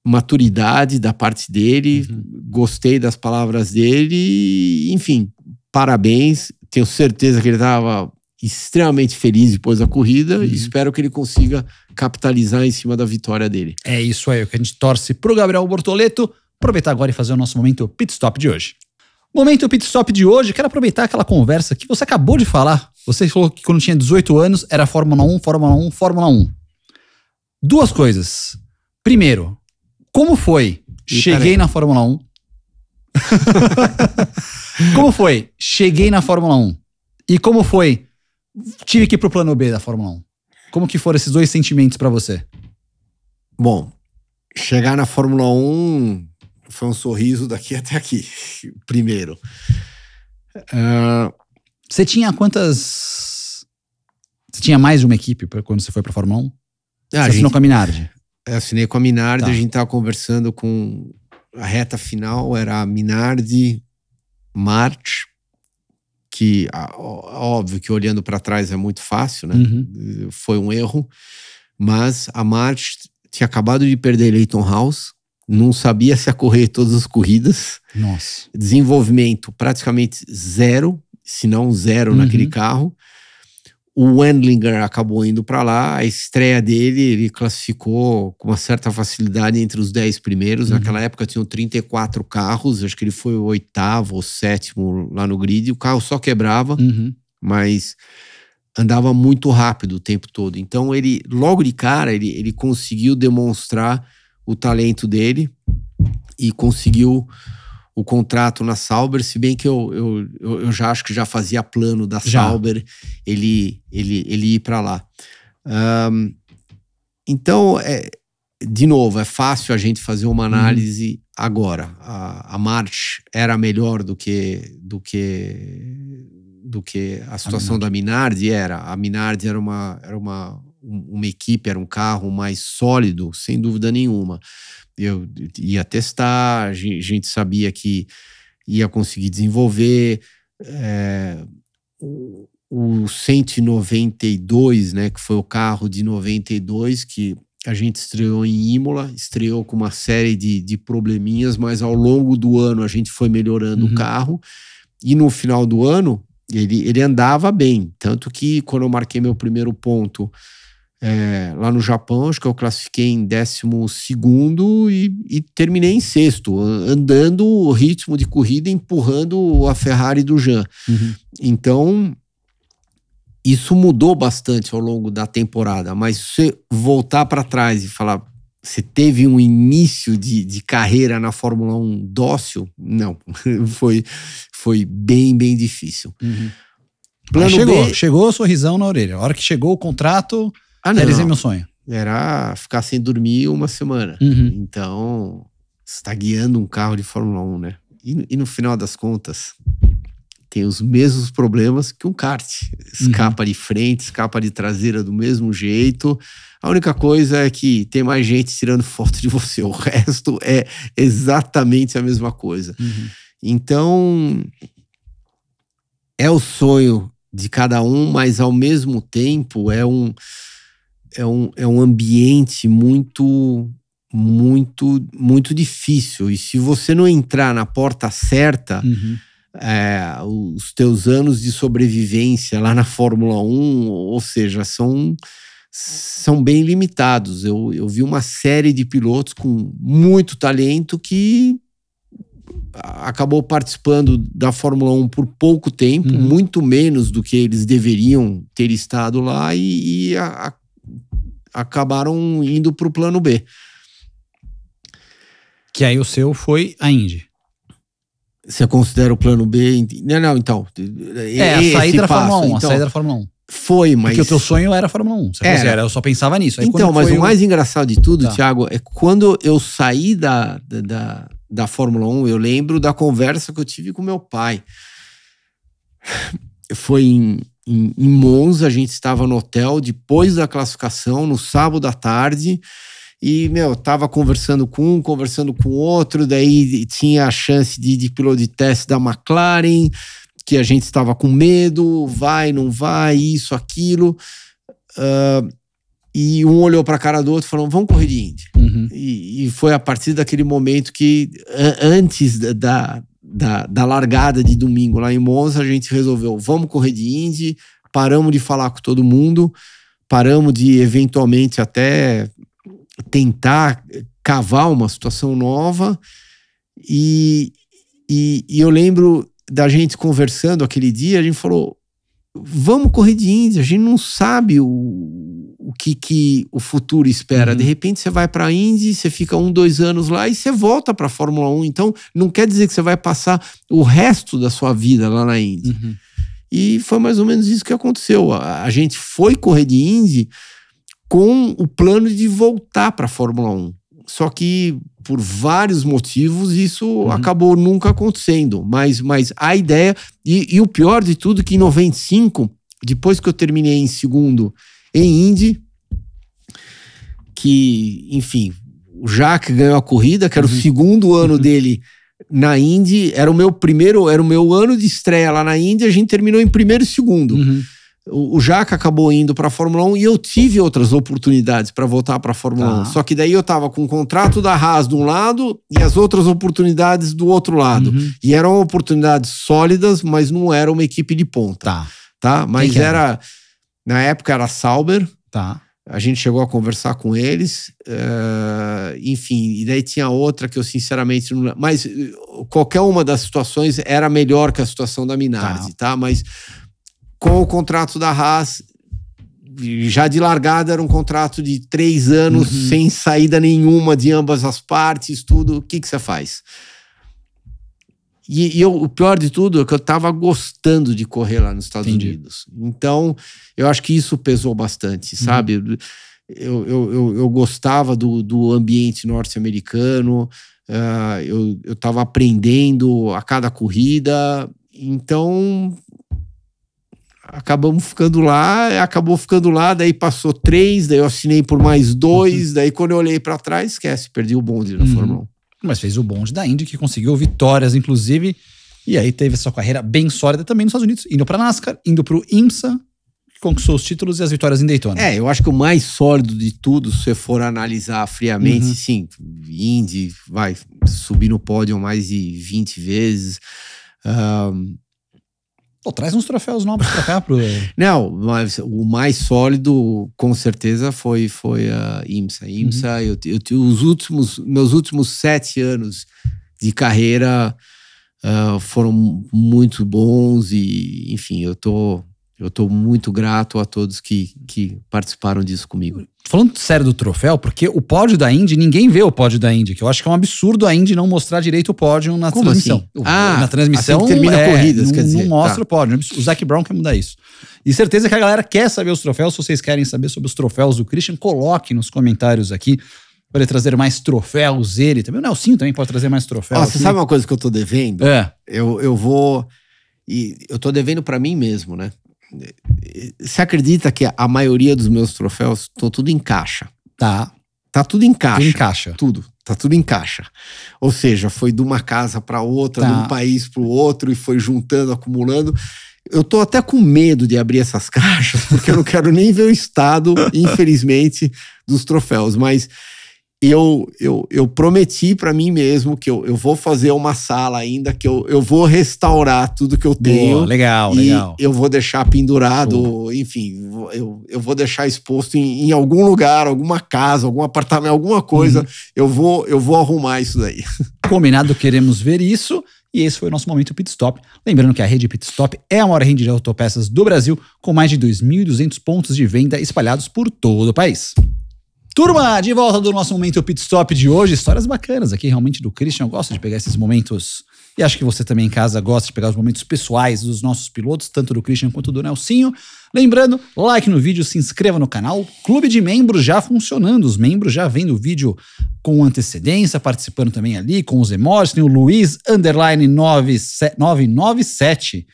maturidade da parte dele, gostei das palavras dele, enfim, parabéns, tenho certeza que ele estava extremamente feliz depois da corrida e espero que ele consiga capitalizar em cima da vitória dele. É isso aí, o que a gente torce pro Gabriel Bortoleto. Aproveitar agora e fazer o nosso momento Pit Stop de hoje. Momento Pit Stop de hoje, quero aproveitar aquela conversa que você acabou de falar. Você falou que quando tinha 18 anos era Fórmula 1, Fórmula 1, Fórmula 1. 2 coisas. Primeiro, como foi? Cheguei na Fórmula 1. Como foi? Cheguei na Fórmula 1. E como foi? Tive que ir pro plano B da Fórmula 1. Como que foram esses 2 sentimentos pra você? Bom, chegar na Fórmula 1 foi um sorriso daqui até aqui, primeiro. Você tinha quantas... Você tinha mais de uma equipe quando você foi pra Fórmula 1? Você assinou com a Minardi? Eu assinei com a Minardi, a gente tava conversando com a reta final, era a Minardi, March, que óbvio que olhando para trás é muito fácil, né? Foi um erro, mas a March tinha acabado de perder Leighton House, não sabia se ia correr todas as corridas. Nossa. Desenvolvimento praticamente zero. se não zero naquele carro. O Wendlinger acabou indo para lá, a estreia dele, ele classificou com uma certa facilidade entre os 10 primeiros. Naquela época tinham 34 carros, acho que ele foi o 8º ou 7º lá no grid. O carro só quebrava, mas andava muito rápido o tempo todo. Então ele, logo de cara, ele conseguiu demonstrar o talento dele e conseguiu o contrato na Sauber, se bem que eu já acho que já fazia plano da Sauber ele ir para lá. Então, de novo, é fácil a gente fazer uma análise agora. A March era melhor do que a situação da Minardi era. A Minardi era uma equipe, era um carro mais sólido, sem dúvida nenhuma. Eu ia testar, a gente sabia que ia conseguir desenvolver. O 192, né, que foi o carro de 92, que a gente estreou em Imola, estreou com uma série de probleminhas, mas ao longo do ano a gente foi melhorando o carro, e no final do ano ele andava bem, tanto que quando eu marquei meu primeiro ponto lá no Japão, acho que eu classifiquei em 12º e terminei em 6º, andando o ritmo de corrida, empurrando a Ferrari do Jean. Então, isso mudou bastante ao longo da temporada, mas se você voltar para trás e falar, você teve um início de carreira na Fórmula 1 dócil? Não, foi bem, bem difícil. Chegou o sorrisão na orelha. A hora que chegou o contrato... realizei meu sonho. Era ficar sem dormir uma semana. Então, você está guiando um carro de Fórmula 1, né? E no final das contas, tem os mesmos problemas que um kart. Escapa de frente, escapa de traseira do mesmo jeito. A única coisa é que tem mais gente tirando foto de você. O resto é exatamente a mesma coisa. Então, é o sonho de cada um, mas ao mesmo tempo é um ambiente muito, muito, muito difícil. E se você não entrar na porta certa, os teus anos de sobrevivência lá na Fórmula 1, ou seja, são bem limitados. Eu vi uma série de pilotos com muito talento que acabou participando da Fórmula 1 por pouco tempo, muito menos do que eles deveriam ter estado lá, e acabaram indo para o plano B. Que aí o seu foi a Indy. Você considera o plano B? Não, então. A saída da Fórmula 1. Então, a saída da Fórmula 1. Foi, mas... Porque o teu sonho era a Fórmula 1. Você considera, eu só pensava nisso. Aí então, mas o mais engraçado de tudo, Thiago, é quando eu saí da Fórmula 1, eu lembro da conversa que eu tive com meu pai. Foi em Monza, a gente estava no hotel depois da classificação, no sábado à tarde, e, tava conversando com um, conversando com outro, daí tinha a chance de piloto de teste da McLaren, que a gente estava com medo, vai, não vai, isso, aquilo, e um olhou para a cara do outro e falou, vamos correr de Indy. E foi a partir daquele momento que, antes da largada de domingo lá em Monza, a gente resolveu, vamos correr de Indy, paramos de falar com todo mundo, paramos de eventualmente até tentar cavar uma situação nova, e eu lembro da gente conversando aquele dia, a gente falou, vamos correr de Indy, a gente não sabe o que o futuro espera. De repente você vai para a Indy, você fica 1-2 anos lá e você volta para a Fórmula 1. Então não quer dizer que você vai passar o resto da sua vida lá na Indy. E foi mais ou menos isso que aconteceu. A gente foi correr de Indy com o plano de voltar para a Fórmula 1. Só que por vários motivos isso acabou nunca acontecendo. Mas a ideia, e o pior de tudo, que em 95, depois que eu terminei em segundo em Indy, que, enfim, o Jacques ganhou a corrida, que era o segundo ano dele na Indy, era o meu ano de estreia lá na Indy, a gente terminou em primeiro e segundo. O Jaca acabou indo para a Fórmula 1 e eu tive outras oportunidades para voltar para a Fórmula 1. Só que daí eu tava com o contrato da Haas de um lado e as outras oportunidades do outro lado. E eram oportunidades sólidas, mas não era uma equipe de ponta. Tá? Mas era... Na época era Sauber. A gente chegou a conversar com eles. Enfim, e daí tinha outra que eu sinceramente não... Mas qualquer uma das situações era melhor que a situação da Minardi, tá? Mas... Com o contrato da Haas, já de largada era um contrato de 3 anos, sem saída nenhuma de ambas as partes, tudo. O que você faz? E o pior de tudo é que eu tava gostando de correr lá nos Estados Unidos. Então, eu acho que isso pesou bastante, sabe? Eu gostava do ambiente norte-americano, eu tava aprendendo a cada corrida, então... Acabou ficando lá, daí passou 3, daí eu assinei por mais 2, daí quando eu olhei pra trás, esquece, perdi o bonde na Fórmula 1. Mas fez o bonde da Indy, que conseguiu vitórias, inclusive, e aí teve sua carreira bem sólida também nos Estados Unidos, indo pra NASCAR, indo pro IMSA, que conquistou os títulos e as vitórias em Daytona. Eu acho que o mais sólido de tudo, se você for analisar friamente, sim, Indy vai subir no pódio mais de 20 vezes, traz uns troféus novos pra cá pro... Não, mas o mais sólido, com certeza, foi a IMSA. Meus últimos 7 anos de carreira foram muito bons e, enfim, eu tô muito grato a todos que participaram disso comigo. Falando sério do troféu, porque o pódio da Indy, ninguém vê o pódio da Indy, que eu acho que é um absurdo a Indy não mostrar direito o pódio na transmissão. Assim? Na transmissão assim que termina corridas, quer dizer. Não mostra o pódio. O Zac Brown quer mudar isso. E certeza que a galera quer saber os troféus. Se vocês querem saber sobre os troféus do Christian, coloque nos comentários aqui para ele trazer mais troféus. Ele também, o Nelsinho também pode trazer mais troféus. Você sabe uma coisa que eu tô devendo? Eu vou... E eu tô devendo para mim mesmo, né? Você acredita que a maioria dos meus troféus estão tudo em caixa? Tá tudo em caixa. Tudo em caixa. Tá tudo em caixa. Ou seja, foi de uma casa para outra, de um país para o outro e foi juntando, acumulando. Eu tô até com medo de abrir essas caixas, porque eu não quero nem ver o estado, infelizmente, dos troféus. Mas eu prometi para mim mesmo que eu vou fazer uma sala ainda, que eu vou restaurar tudo que eu tenho. Boa, legal. Eu vou deixar pendurado, enfim, eu vou deixar exposto em algum lugar, alguma casa, algum apartamento, alguma coisa. Eu vou arrumar isso daí. Combinado, queremos ver isso. E esse foi o nosso momento Pit Stop. Lembrando que a rede Pit Stop é a maior rede de autopeças do Brasil, com mais de 2.200 pontos de venda espalhados por todo o país. Turma, de volta do nosso momento Pit Stop de hoje. Histórias bacanas aqui, realmente, do Christian. Eu gosto de pegar esses momentos, e acho que você também em casa gosta de pegar os momentos pessoais dos nossos pilotos, tanto do Christian quanto do Nelsinho. Lembrando, like no vídeo, se inscreva no canal. Clube de membros já funcionando. Os membros já vendo o vídeo com antecedência, participando também ali com os emojis. Tem o Luiz _997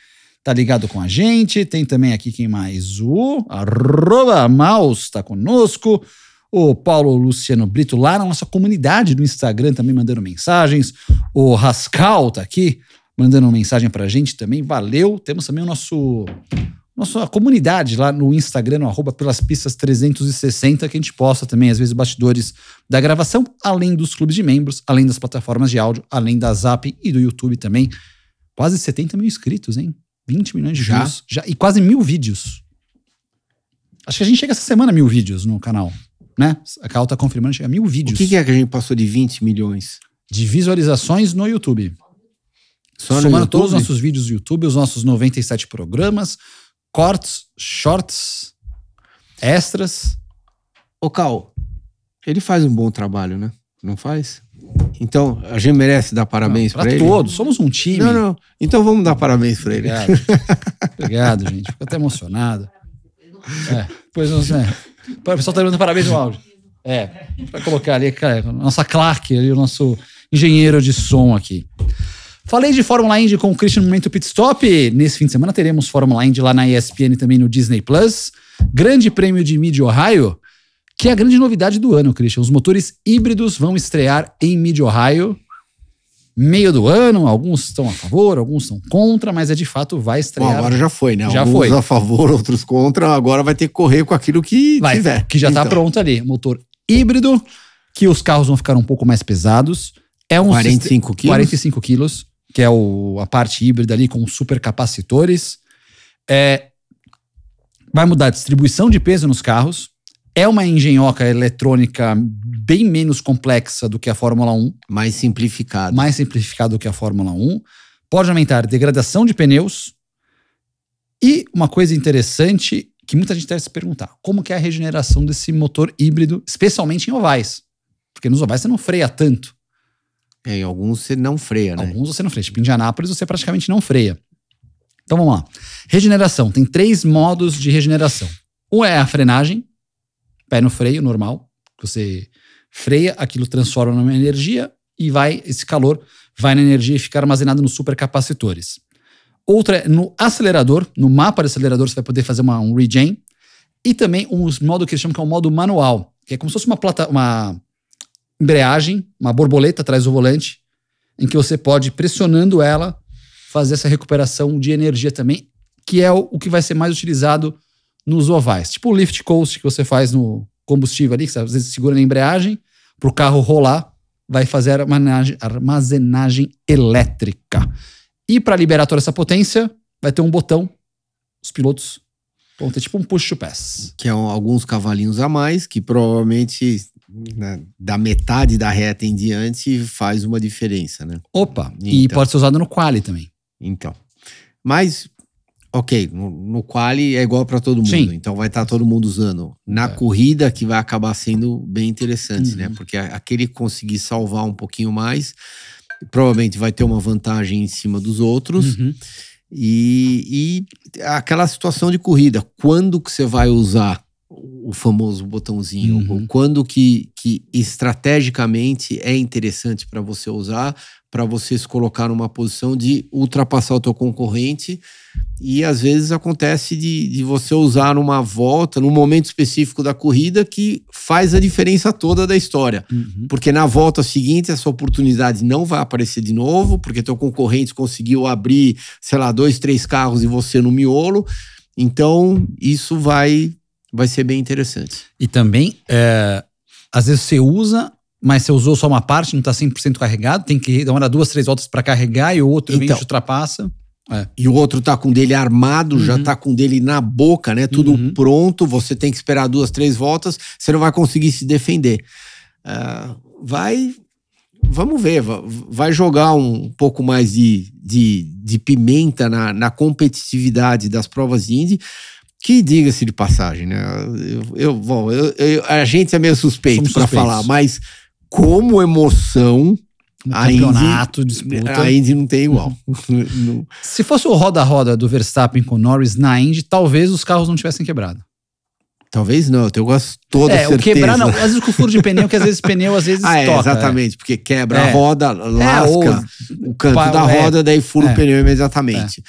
tá ligado com a gente. Tem também aqui quem mais? O @Maus tá conosco. O Paulo Luciano Brito lá na nossa comunidade do Instagram também mandando mensagens. O Rascal tá aqui mandando uma mensagem pra gente também. Valeu. Temos também o nossa comunidade lá no Instagram, no @pelaspistas360, que a gente posta também, às vezes, bastidores da gravação, além dos clubes de membros, além das plataformas de áudio, além da Zap e do YouTube também. Quase 70 mil inscritos, hein? 20 milhões de views. Já, e quase 1000 vídeos. Acho que a gente chega essa semana a 1000 vídeos no canal. Né? A Cal tá confirmando, chega a 1000 vídeos. O que é que a gente passou de 20 milhões? De visualizações no YouTube. Só somando todos os nossos vídeos do YouTube, os nossos 97 programas, cortes, shorts, extras. Ô Cal, ele faz um bom trabalho, né? Não faz? Então, a gente merece dar parabéns pra ele? Pra todos, somos um time. Não. Então vamos dar parabéns pra ele. Obrigado, gente. Fico até emocionado. Pois não sei. O pessoal tá dando parabéns no áudio. Pra colocar ali, cara, nossa claque, ali, o nosso engenheiro de som aqui. Falei de Fórmula Indy com o Christian no momento Pit Stop. Nesse fim de semana teremos Fórmula Indy lá na ESPN também no Disney Plus. Grande Prêmio de Mid-Ohio, que é a grande novidade do ano, Christian. Os motores híbridos vão estrear em Mid-Ohio. meio do ano, alguns estão a favor, alguns estão contra, mas de fato vai estrear. Bom, agora já foi, né? Já Alguns foi. a favor, outros contra, agora vai ter que correr com aquilo que tiver. Que já tá pronto ali. Motor híbrido, que os carros vão ficar um pouco mais pesados. É um 45 quilos? 45 quilos, que é a parte híbrida ali com supercapacitores. Vai mudar a distribuição de peso nos carros. É uma engenhoca eletrônica bem menos complexa do que a Fórmula 1. Mais simplificado. Mais simplificado do que a Fórmula 1. Pode aumentar a degradação de pneus. E uma coisa interessante que muita gente deve se perguntar. Como que é a regeneração desse motor híbrido, especialmente em ovais? Porque nos ovais você não freia tanto. Em alguns você não freia, né? Alguns você não freia. Tipo, em Indianápolis você praticamente não freia. Então vamos lá. Regeneração. Tem 3 modos de regeneração. Um é a frenagem. Pé no freio, normal. Você freia, aquilo transforma numa energia e esse calor vai na energia e fica armazenado nos supercapacitores. Outra é no acelerador. No mapa do acelerador você vai poder fazer um regen. E também um modo que eles chamam que é um modo manual. Que é como se fosse uma embreagem, uma borboleta atrás do volante, em que você pode, pressionando ela, fazer essa recuperação de energia também, que é o que vai ser mais utilizado nos ovais. Tipo o lift coast que você faz no combustível ali, que você às vezes segura na embreagem, para o carro rolar, vai fazer armazenagem elétrica. E para liberar toda essa potência, vai ter um botão, os pilotos vão ter tipo um push to pass. Que é alguns cavalinhos a mais, que provavelmente da metade da reta em diante faz uma diferença, né? Opa, e pode ser usado no quali também. Então, mas, ok, no quali é igual para todo mundo, Sim. Então vai estar todo mundo usando. Na corrida que vai acabar sendo bem interessante, né? Porque aquele que conseguir salvar um pouquinho mais, provavelmente vai ter uma vantagem em cima dos outros. E aquela situação de corrida, quando que você vai usar o famoso botãozinho, quando que estrategicamente é interessante para você usar, para você se colocar numa posição de ultrapassar o teu concorrente. E às vezes acontece de você usar numa volta, num momento específico da corrida, que faz a diferença toda da história. Porque na volta seguinte essa oportunidade não vai aparecer de novo, porque teu concorrente conseguiu abrir, sei lá, 2, 3 carros e você no miolo. Então isso vai ser bem interessante. E também, às vezes você usa, mas você usou só uma parte, não está 100% carregado, tem que demorar 2, 3 voltas para carregar e o outro vem e te ultrapassa. E o outro tá com o dele armado, já tá com o dele na boca, né? Tudo pronto, você tem que esperar 2, 3 voltas, você não vai conseguir se defender. Vamos ver, vai jogar um pouco mais de pimenta na competitividade das provas de Indy. Que diga-se de passagem, né? A gente é meio suspeito para falar, mas como emoção, campeonato, disputa. A Indy não tem igual. Se fosse o roda-roda do Verstappen com o Norris na Indy, talvez os carros não tivessem quebrado. Talvez não, eu tenho toda certeza. O quebrar não, às vezes com o furo de pneu, que às vezes pneu toca. Exatamente, porque quebra a roda, lasca o canto da roda, daí fura o pneu imediatamente.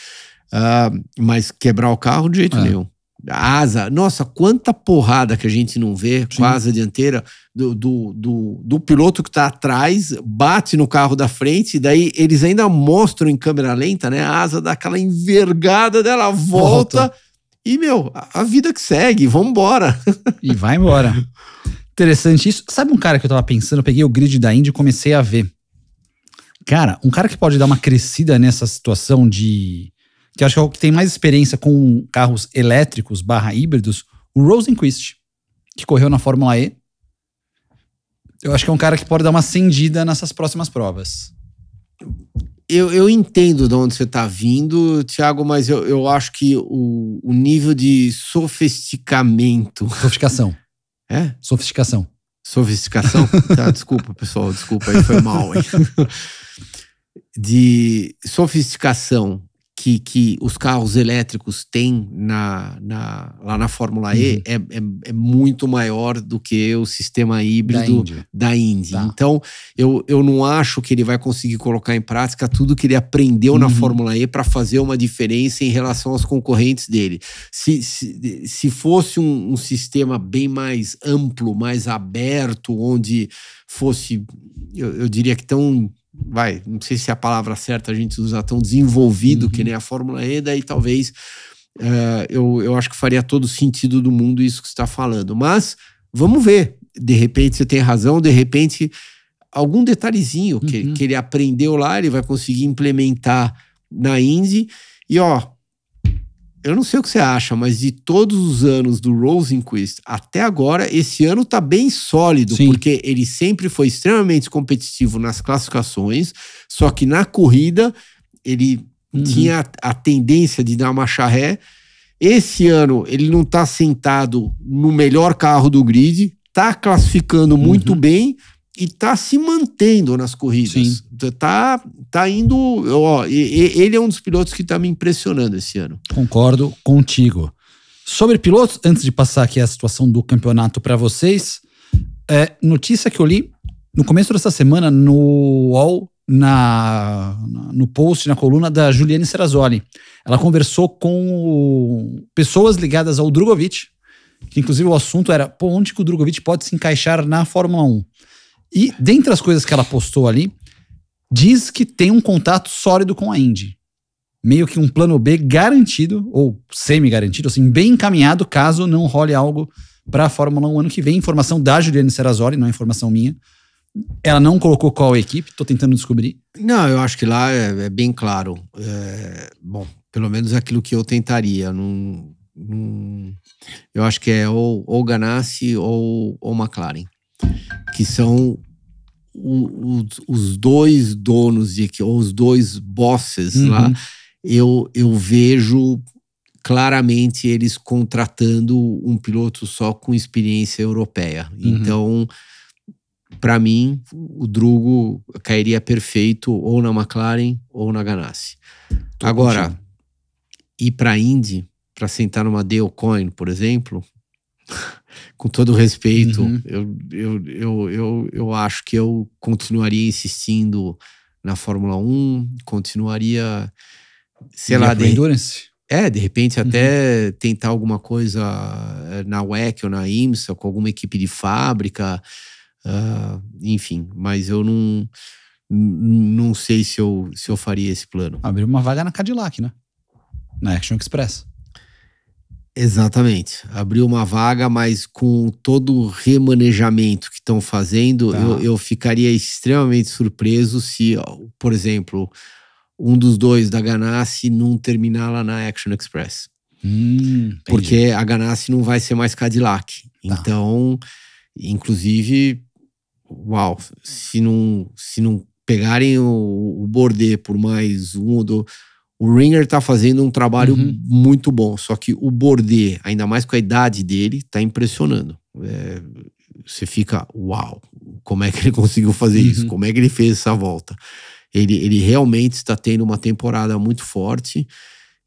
Mas quebrar o carro de jeito nenhum. A asa, nossa, quanta porrada que a gente não vê com a asa dianteira do piloto que tá atrás, bate no carro da frente, e daí eles ainda mostram em câmera lenta, né? A asa dá aquela envergada dela, volta. E, a vida que segue, vambora. E vai embora. Interessante isso. Sabe um cara que eu tava pensando, eu peguei o grid da Indy e comecei a ver. Cara, um cara que pode dar uma crescida nessa situação que eu acho que é o que tem mais experiência com carros elétricos / híbridos, o Rosenqvist, que correu na Fórmula E. Eu acho que é um cara que pode dar uma acendida nessas próximas provas. Eu entendo de onde você está vindo, Thiago, mas eu acho que o nível de sofisticação. Sofisticação. Sofisticação? Tá, desculpa, pessoal, desculpa aí, foi mal, hein? De sofisticação que os carros elétricos têm lá na Fórmula E é muito maior do que o sistema híbrido da Indy. Tá. Então, eu não acho que ele vai conseguir colocar em prática tudo que ele aprendeu na Fórmula E para fazer uma diferença em relação aos concorrentes dele. Se fosse um sistema bem mais amplo, mais aberto, onde fosse, eu diria que tão não sei se é a palavra certa a gente usar tão desenvolvido que nem a Fórmula E, daí talvez eu acho que faria todo sentido do mundo isso que você está falando. Mas vamos ver. De repente você tem razão, de repente algum detalhezinho que ele aprendeu lá, ele vai conseguir implementar na Indy. E eu não sei o que você acha, mas de todos os anos do Rosenqvist até agora, esse ano tá bem sólido, porque ele sempre foi extremamente competitivo nas classificações, só que na corrida ele tinha a tendência de dar uma charré. Esse ano ele não tá sentado no melhor carro do grid, tá classificando muito bem e tá se mantendo nas corridas. Tá indo... ele é um dos pilotos que tá me impressionando esse ano. Concordo contigo. Sobre pilotos, antes de passar aqui a situação do campeonato para vocês, notícia que eu li no começo dessa semana no UOL, no post, na coluna da Juliane Serrazoli. Ela conversou com pessoas ligadas ao Drugovich, que inclusive o assunto era onde que o Drugovich pode se encaixar na Fórmula 1. E dentre as coisas que ela postou ali, diz que tem um contato sólido com a Indy. Meio que um plano B garantido, ou semi-garantido, assim, bem encaminhado, caso não role algo para a Fórmula 1 ano que vem. Informação da Juliane Serrazoli, não é informação minha. Ela não colocou qual equipe, tô tentando descobrir. Não, eu acho que lá é bem claro. Bom, pelo menos aquilo que eu tentaria. Eu acho que é ou Ganassi ou McLaren, que são os dois donos ou os dois bosses lá. Eu vejo claramente eles contratando um piloto só com experiência europeia. Então, para mim, o Drugo cairia perfeito ou na McLaren ou na Ganassi. Agora, ir para a Indy, para sentar numa Dale Coyne, por exemplo, com todo respeito, eu acho que eu continuaria insistindo na Fórmula 1, continuaria, sei lá, Endurance? De repente até tentar alguma coisa na WEC ou na IMSA, com alguma equipe de fábrica, enfim, mas eu não sei se eu faria esse plano. Abriu uma vaga na Cadillac, né? Na Action Express. Exatamente. Abriu uma vaga, mas com todo o remanejamento que estão fazendo, eu ficaria extremamente surpreso se, por exemplo, um dos dois da Ganassi não terminar lá na Action Express. Porque a Ganassi não vai ser mais Cadillac. Então, inclusive, se não pegarem o Bourdais por mais o Ringer tá fazendo um trabalho muito bom, só que o Bourdais, ainda mais com a idade dele, tá impressionando. Você fica, como é que ele conseguiu fazer isso? Como é que ele fez essa volta? Ele realmente está tendo uma temporada muito forte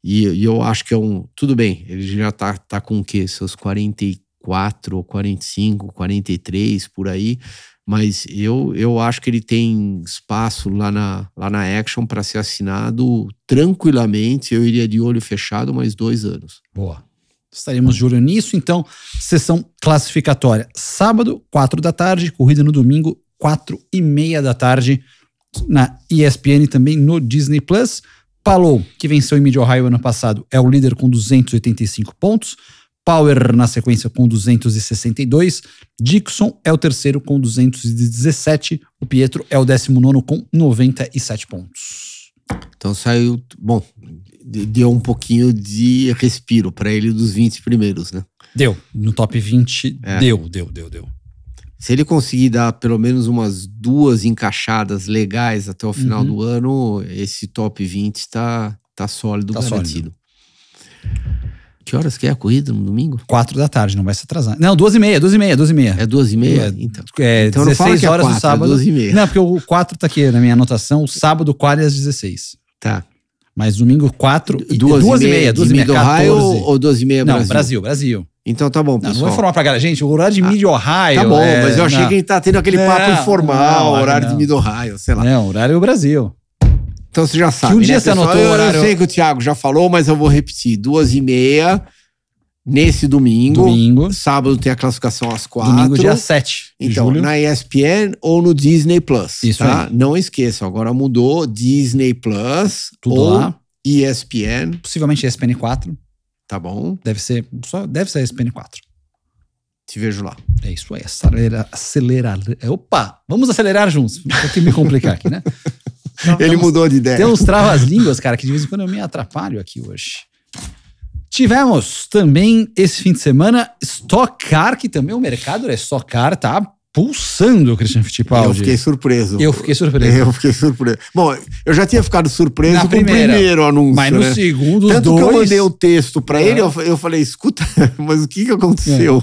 e eu acho que tudo bem, ele já tá com o quê? Seus 44, 45, 43, por aí. Mas eu acho que ele tem espaço lá na Action para ser assinado tranquilamente. Eu iria de olho fechado mais 2 anos. Boa. Estaremos de olho nisso. Então, sessão classificatória. Sábado, 4 da tarde. Corrida no domingo, 4:30 da tarde. Na ESPN e também no Disney+. Palou, que venceu em Mid-Ohio ano passado, é o líder com 285 pontos. Power na sequência com 262, Dixon é o terceiro com 217, o Pietro é o 19º com 97 pontos. Então saiu, bom, deu um pouquinho de respiro para ele dos 20 primeiros, né? Deu, no top 20, deu. Se ele conseguir dar pelo menos umas 2 encaixadas legais até o final do ano, esse top 20 tá sólido, garantido. Sólido. Que horas que é a corrida no domingo? 4 da tarde, não vai se atrasar. Não, 2:30. É 2:30? Então então 16 horas do sábado. 2:30. Não, porque o 4 tá aqui na minha anotação, o sábado 4 às 16. Tá. Mas domingo 4 e 2:30. 2:30 Ohio ou 2:30 Brasil? Não, Brasil. Então tá bom, pessoal. Não vou informar pra galera. Gente, o horário de Mid-Ohio... Tá bom, mas eu achei que a gente tá tendo aquele papo informal, horário de Mid-Ohio, sei lá. Não, horário é o Brasil. Então você já sabe, que um dia você anotou o horário... Eu sei que o Thiago já falou, mas eu vou repetir. 2:30 nesse domingo. Domingo. Sábado tem a classificação às 4. Domingo, dia 7 de Então, julho. na ESPN ou no Disney Plus. Isso tá? aí. Não esqueçam, agora mudou Disney Plus Tudo ou lá. ESPN. Possivelmente ESPN 4. Tá bom? Deve ser ESPN 4. Te vejo lá. É isso aí. Acelerar. Opa! Vamos acelerar juntos. Tem que me complicar aqui, né? Ele mudou de ideia. Tem uns travas-línguas, cara, que de vez em quando eu me atrapalho aqui hoje. Tivemos também esse fim de semana Stock Car, que também o mercado da Stock Car tá pulsando, Christian Fittipaldi. Eu fiquei surpreso. Eu fiquei surpreso. Bom, eu já tinha ficado surpreso Na com primeira, o primeiro anúncio, mas no né? segundo, Tanto dois... que eu mandei o texto pra ele, eu falei, escuta, mas o que aconteceu?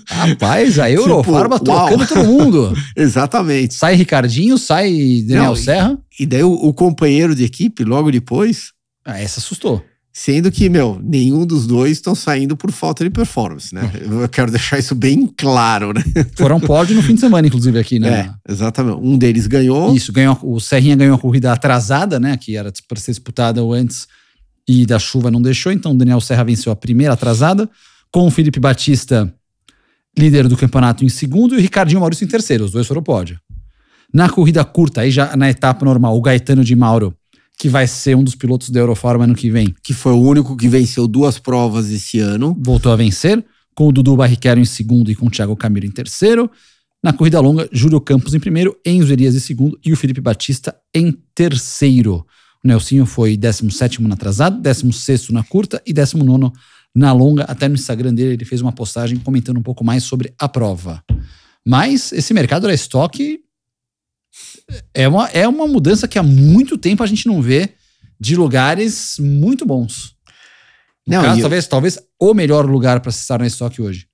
Rapaz, a Eurofarma Tipo, trocando uau. todo mundo. Exatamente. Sai Ricardinho, sai Daniel Não, Serra. E daí o companheiro de equipe, logo depois, Essa assustou. sendo que, nenhum dos dois estão saindo por falta de performance, né? Eu quero deixar isso bem claro, né? Foram pódio no fim de semana, inclusive, aqui, né? Exatamente. Um deles ganhou. Isso, o Serrinha ganhou a corrida atrasada, né? Que era para ser disputada antes e da chuva não deixou. Então o Daniel Serra venceu a primeira atrasada, com o Felipe Batista, líder do campeonato, em segundo, e o Ricardinho Maurício em terceiro. Os dois foram pódio. Na corrida curta, aí já na etapa normal, o Gaetano de Mauro, que vai ser um dos pilotos da Eurofarma ano que vem, Que foi o único que venceu 2 provas esse ano. voltou a vencer, com o Dudu Barrichello em segundo e com o Thiago Camilo em terceiro. Na corrida longa, Júlio Campos em primeiro, Enzo Elias em segundo e o Felipe Batista em terceiro. O Nelsinho foi 17º na atrasada, 16º na curta e 19º na longa. Até no Instagram dele ele fez uma postagem comentando um pouco mais sobre a prova. Mas esse mercado da estoque é uma mudança que há muito tempo a gente não vê de lugares muito bons. No caso, talvez o melhor lugar para se estar na estoque hoje.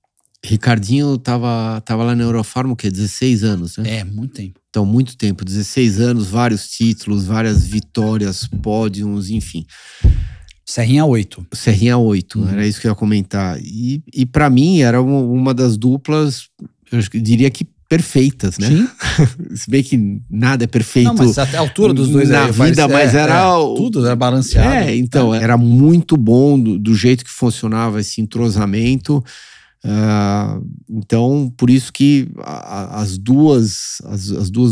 Ricardinho tava lá na Eurofarma, o quê? 16 anos, né? É, muito tempo. Então, muito tempo. 16 anos, vários títulos, várias vitórias, pódios, enfim. Serrinha 8. Serrinha 8, era isso que eu ia comentar. E para mim, era uma das duplas, eu diria que perfeitas, né? Sim. Se bem que nada é perfeito. Não, mas até a altura dos dois na vida, mas era tudo era balanceado. Então, era muito bom do jeito que funcionava esse entrosamento. Então, por isso que as duas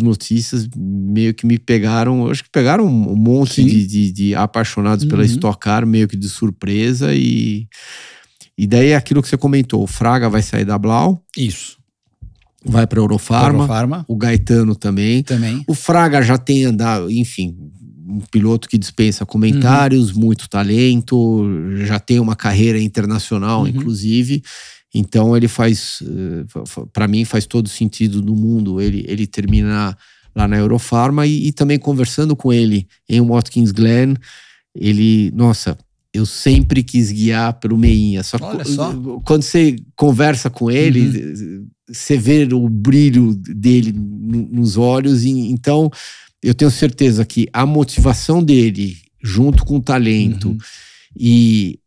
notícias meio que me pegaram. Eu acho que pegaram um monte de apaixonados pela Stock Car, meio que de surpresa. E daí é aquilo que você comentou: o Fraga vai sair da Blau. Isso. Vai para a Eurofarma. O Gaetano também. O Fraga já tem andado, enfim, um piloto que dispensa comentários, muito talento, já tem uma carreira internacional, inclusive. Então ele faz, para mim faz todo sentido do mundo ele terminar lá na Eurofarma e também conversando com ele em Watkins Glen, eu sempre quis guiar pelo Meinha. Só quando você conversa com ele, você vê o brilho dele nos olhos. Então, eu tenho certeza que a motivação dele, junto com o talento, e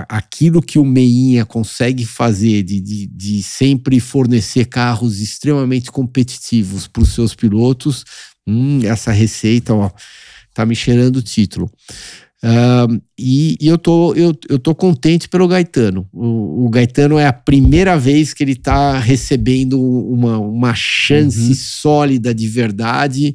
aquilo que o Meinha consegue fazer de sempre fornecer carros extremamente competitivos para os seus pilotos, essa receita, tá me cheirando o título. E eu tô contente pelo Gaetano. O Gaetano é a primeira vez que ele tá recebendo uma chance sólida de verdade,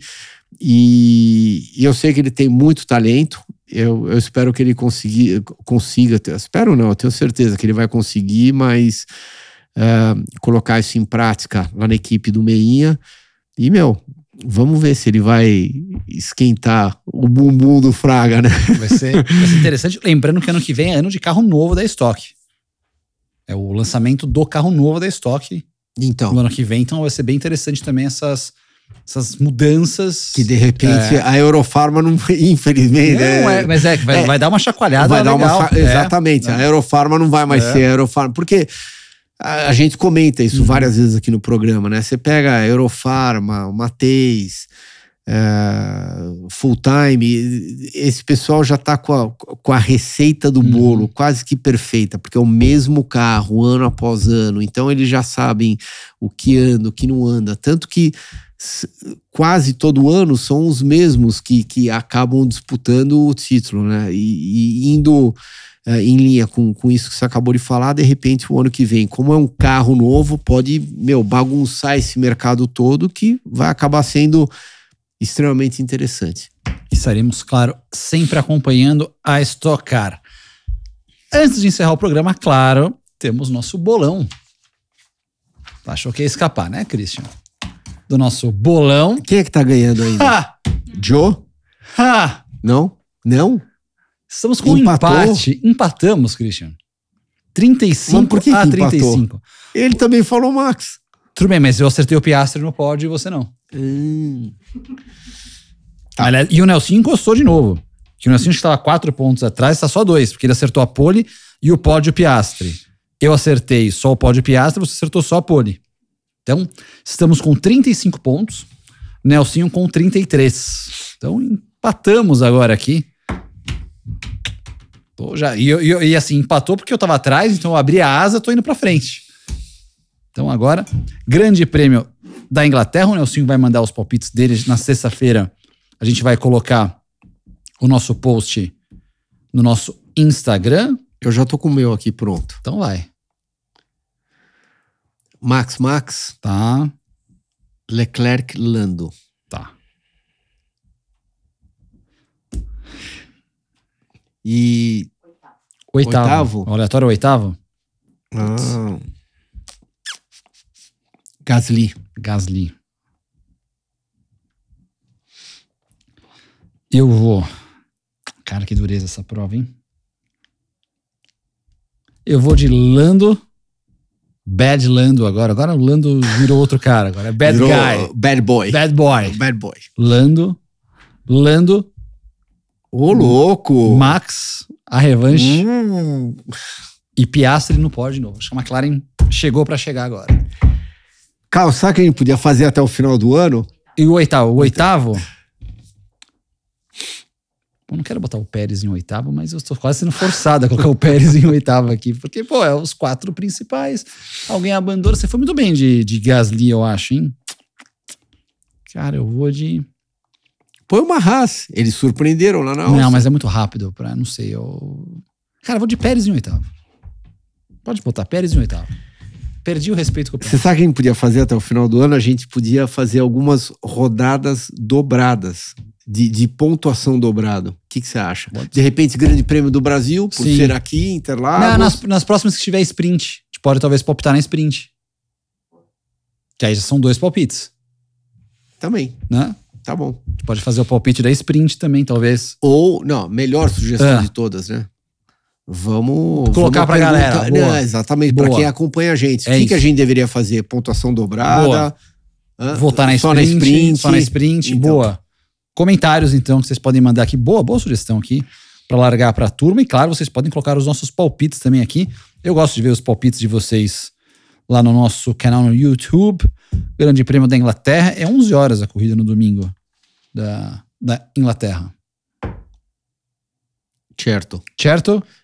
e eu sei que ele tem muito talento. Eu espero que ele consiga, espero não, eu tenho certeza que ele vai conseguir, mas colocar isso em prática lá na equipe do Meinha. E vamos ver se ele vai esquentar o bumbum do Fraga, né? Vai ser interessante. Lembrando que ano que vem é ano de carro novo da Stock. É o lançamento do carro novo da Stock. Então. No ano que vem, então vai ser bem interessante também essas mudanças. Que de repente a Eurofarma não, infelizmente. Vai dar uma chacoalhada legal. Exatamente. A Eurofarma não vai mais ser a Eurofarma. Porque a gente comenta isso várias vezes aqui no programa, né? Você pega a Eurofarma, o Mateis, Full Time, esse pessoal já tá com a receita do bolo quase que perfeita, porque é o mesmo carro ano após ano, então eles já sabem o que anda, o que não anda, tanto que quase todo ano são os mesmos que acabam disputando o título, né? E indo em linha com isso que você acabou de falar, de repente o ano que vem, como é um carro novo, pode, bagunçar esse mercado todo, que vai acabar sendo extremamente interessante. Estaremos, claro, sempre acompanhando a Stock Car. Antes de encerrar o programa, claro, temos nosso bolão. Achou que ia escapar, né, Christian? Do nosso bolão. Quem é que tá ganhando ainda? Ha! Joe? Ha! Não? Não? Estamos com um empate. Empatamos, Christian. 35 por que a que 35. empatou? Ele também falou Max. Tudo bem, mas eu acertei o Piastri no pódio e você não. Aliás, e o Nelson encostou de novo. Que o Nelson estava 4 pontos atrás, está só 2, porque ele acertou a pole e o pódio Piastri. Eu acertei só o pódio Piastri, você acertou só a pole. Então, estamos com 35 pontos, Nelson com 33. Então, empatamos agora aqui. E assim, empatou porque eu estava atrás, então eu abri a asa, tô indo para frente. Então agora, Grande Prêmio da Inglaterra, o Nelson vai mandar os palpites dele na sexta-feira. A gente vai colocar o nosso post no nosso Instagram. Eu já tô com o meu aqui pronto. Então vai. Max. Tá. Leclerc, Lando. Tá. E... Oitavo. O aleatório é oitavo? Gasly. Eu vou... Cara, que dureza essa prova, hein? Eu vou de Lando. Bad Lando agora. Agora o Lando virou outro cara. Agora é Bad Guy. Bad Boy. Lando. Ô, louco. Max, a revanche. E Piastri não pode de novo. Acho que a McLaren chegou pra chegar agora. Carlos, sabe o que a gente podia fazer até o final do ano? E o oitavo? O oitavo? Eu não quero botar o Pérez em oitavo, mas eu estou quase sendo forçado a colocar o Pérez em oitavo aqui. Porque, é os 4 principais. Alguém abandona. Você foi muito bem de Gasly, eu acho, hein? Cara, eu vou de... Põe uma Haas. Eles surpreenderam lá na Áustria. Não, mas é muito rápido pra... Não sei, Cara, eu vou de Pérez em oitavo. Pode botar Pérez em oitavo. Perdi o respeito com o Pérez. Você sabe o que a gente podia fazer até o final do ano? A gente podia fazer algumas rodadas dobradas. De pontuação dobrado. O que você acha? De repente, Grande Prêmio do Brasil, por ser aqui, Interlagos. Nas próximas que tiver sprint. A gente pode talvez palpitar na sprint. Que aí já são 2 palpites. Também. Né? Tá bom. A gente pode fazer o palpite da sprint também, talvez. Ou, não, melhor sugestão de todas, né? Vamos colocar pra galera. Não, exatamente, para quem acompanha a gente. O que a gente deveria fazer? Pontuação dobrada? Votar na só na sprint? Só na sprint, então. Boa. Comentários, então, que vocês podem mandar aqui. Boa sugestão aqui para largar para a turma. E, claro, vocês podem colocar os nossos palpites também aqui. Eu gosto de ver os palpites de vocês lá no nosso canal no YouTube. Grande Prêmio da Inglaterra. É 11 horas a corrida no domingo da Inglaterra. Certo?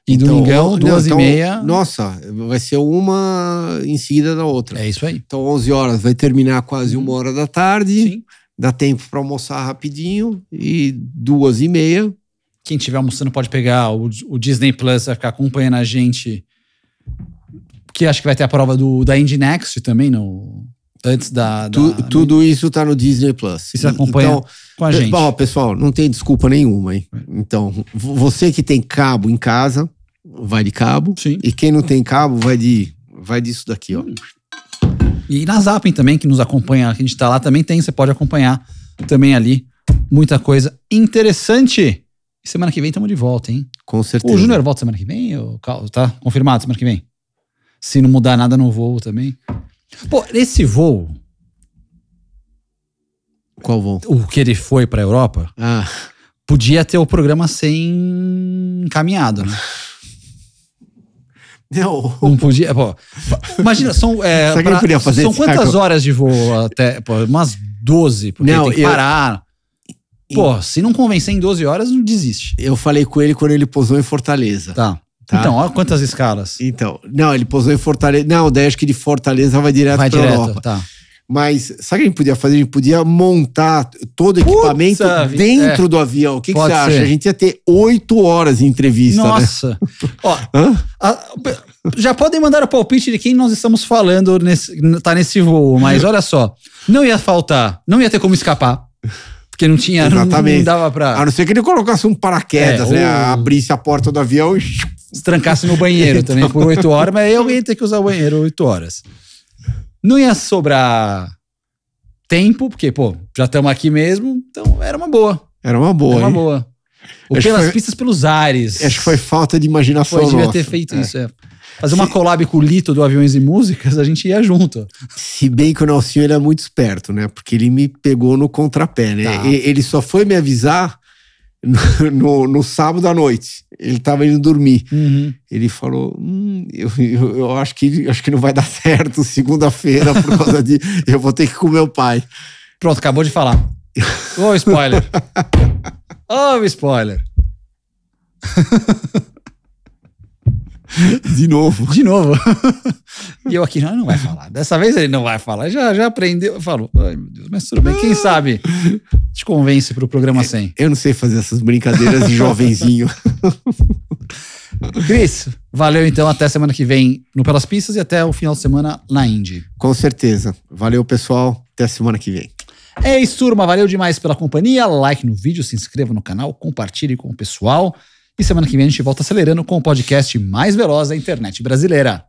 E então, domingão, 2h30. Nossa, vai ser uma em seguida da outra. É isso aí. Então, 11 horas vai terminar quase 1 hora da tarde. Sim. Dá tempo para almoçar rapidinho e 2h30. Quem estiver almoçando pode pegar o Disney Plus, vai ficar acompanhando a gente. Que acho que vai ter a prova da Indy Next também, antes da... Tudo isso tá no Disney Plus. E você acompanha com a gente. Bom, pessoal, não tem desculpa nenhuma, hein? Então, você que tem cabo em casa, vai de cabo. Sim. E quem não tem cabo, vai disso daqui, ó. E na Zapping também, que nos acompanha, que a gente tá lá, também tem, você pode acompanhar também ali. Muita coisa interessante. E semana que vem estamos de volta, hein? Com certeza. O Júnior volta semana que vem? Tá confirmado semana que vem? Se não mudar nada no voo também. Pô, esse voo... Qual voo? O que ele foi pra Europa, podia ter o programa sem encaminhado, né? Não podia. Pô, imagina, são quantas horas de voo até? Pô, umas 12, porque tem que parar. Pô, se não convencer em 12 horas, não desiste. Eu falei com ele quando ele pousou em Fortaleza. Tá. Então, olha quantas escalas. Então, não, ele pousou em Fortaleza. Não, daí acho que de Fortaleza vai direto pra Europa. Tá. Mas sabe o que a gente podia fazer? A gente podia montar todo o equipamento dentro do avião. O que você acha? A gente ia ter 8 horas de entrevista. Nossa! Né? Ó, já podem mandar o palpite de quem nós estamos falando nesse voo, mas olha só, não ia faltar, não ia ter como escapar. Porque não tinha, não dava pra... A não ser que ele colocasse um paraquedas, né? Abrisse a porta do avião e... Se trancasse no banheiro também por 8 horas, mas aí alguém ia ter que usar o banheiro 8 horas. Não ia sobrar tempo, porque, pô, já estamos aqui mesmo, então era uma boa. Era uma boa. Ou pelas pistas, pelos ares. Acho que foi falta de imaginação nossa. Devia ter feito isso, Fazer uma collab com o Lito do Aviões e Músicas, a gente ia junto. Se bem que o Nelsinho ele é muito esperto, né? Porque ele me pegou no contrapé, né? Tá. Ele só foi me avisar no sábado à noite. Ele tava indo dormir. Uhum. Ele falou, eu acho que não vai dar certo segunda-feira por causa de... Eu vou ter que ir com meu pai. Pronto, acabou de falar. Ô, spoiler. Ô, spoiler. De novo. E eu aqui, não vai falar. Dessa vez ele não vai falar. Já aprendeu. Falou, ai meu Deus, mas tudo bem. Quem sabe te convence pro programa 100. Eu não sei fazer essas brincadeiras de jovenzinho. Cris, valeu então. Até semana que vem no Pelas Pistas e até o final de semana na Indy. Com certeza. Valeu, pessoal. Até a semana que vem. É isso, turma. Valeu demais pela companhia. Like no vídeo, se inscreva no canal, compartilhe com o pessoal. E semana que vem a gente volta acelerando com o podcast mais veloz da internet brasileira.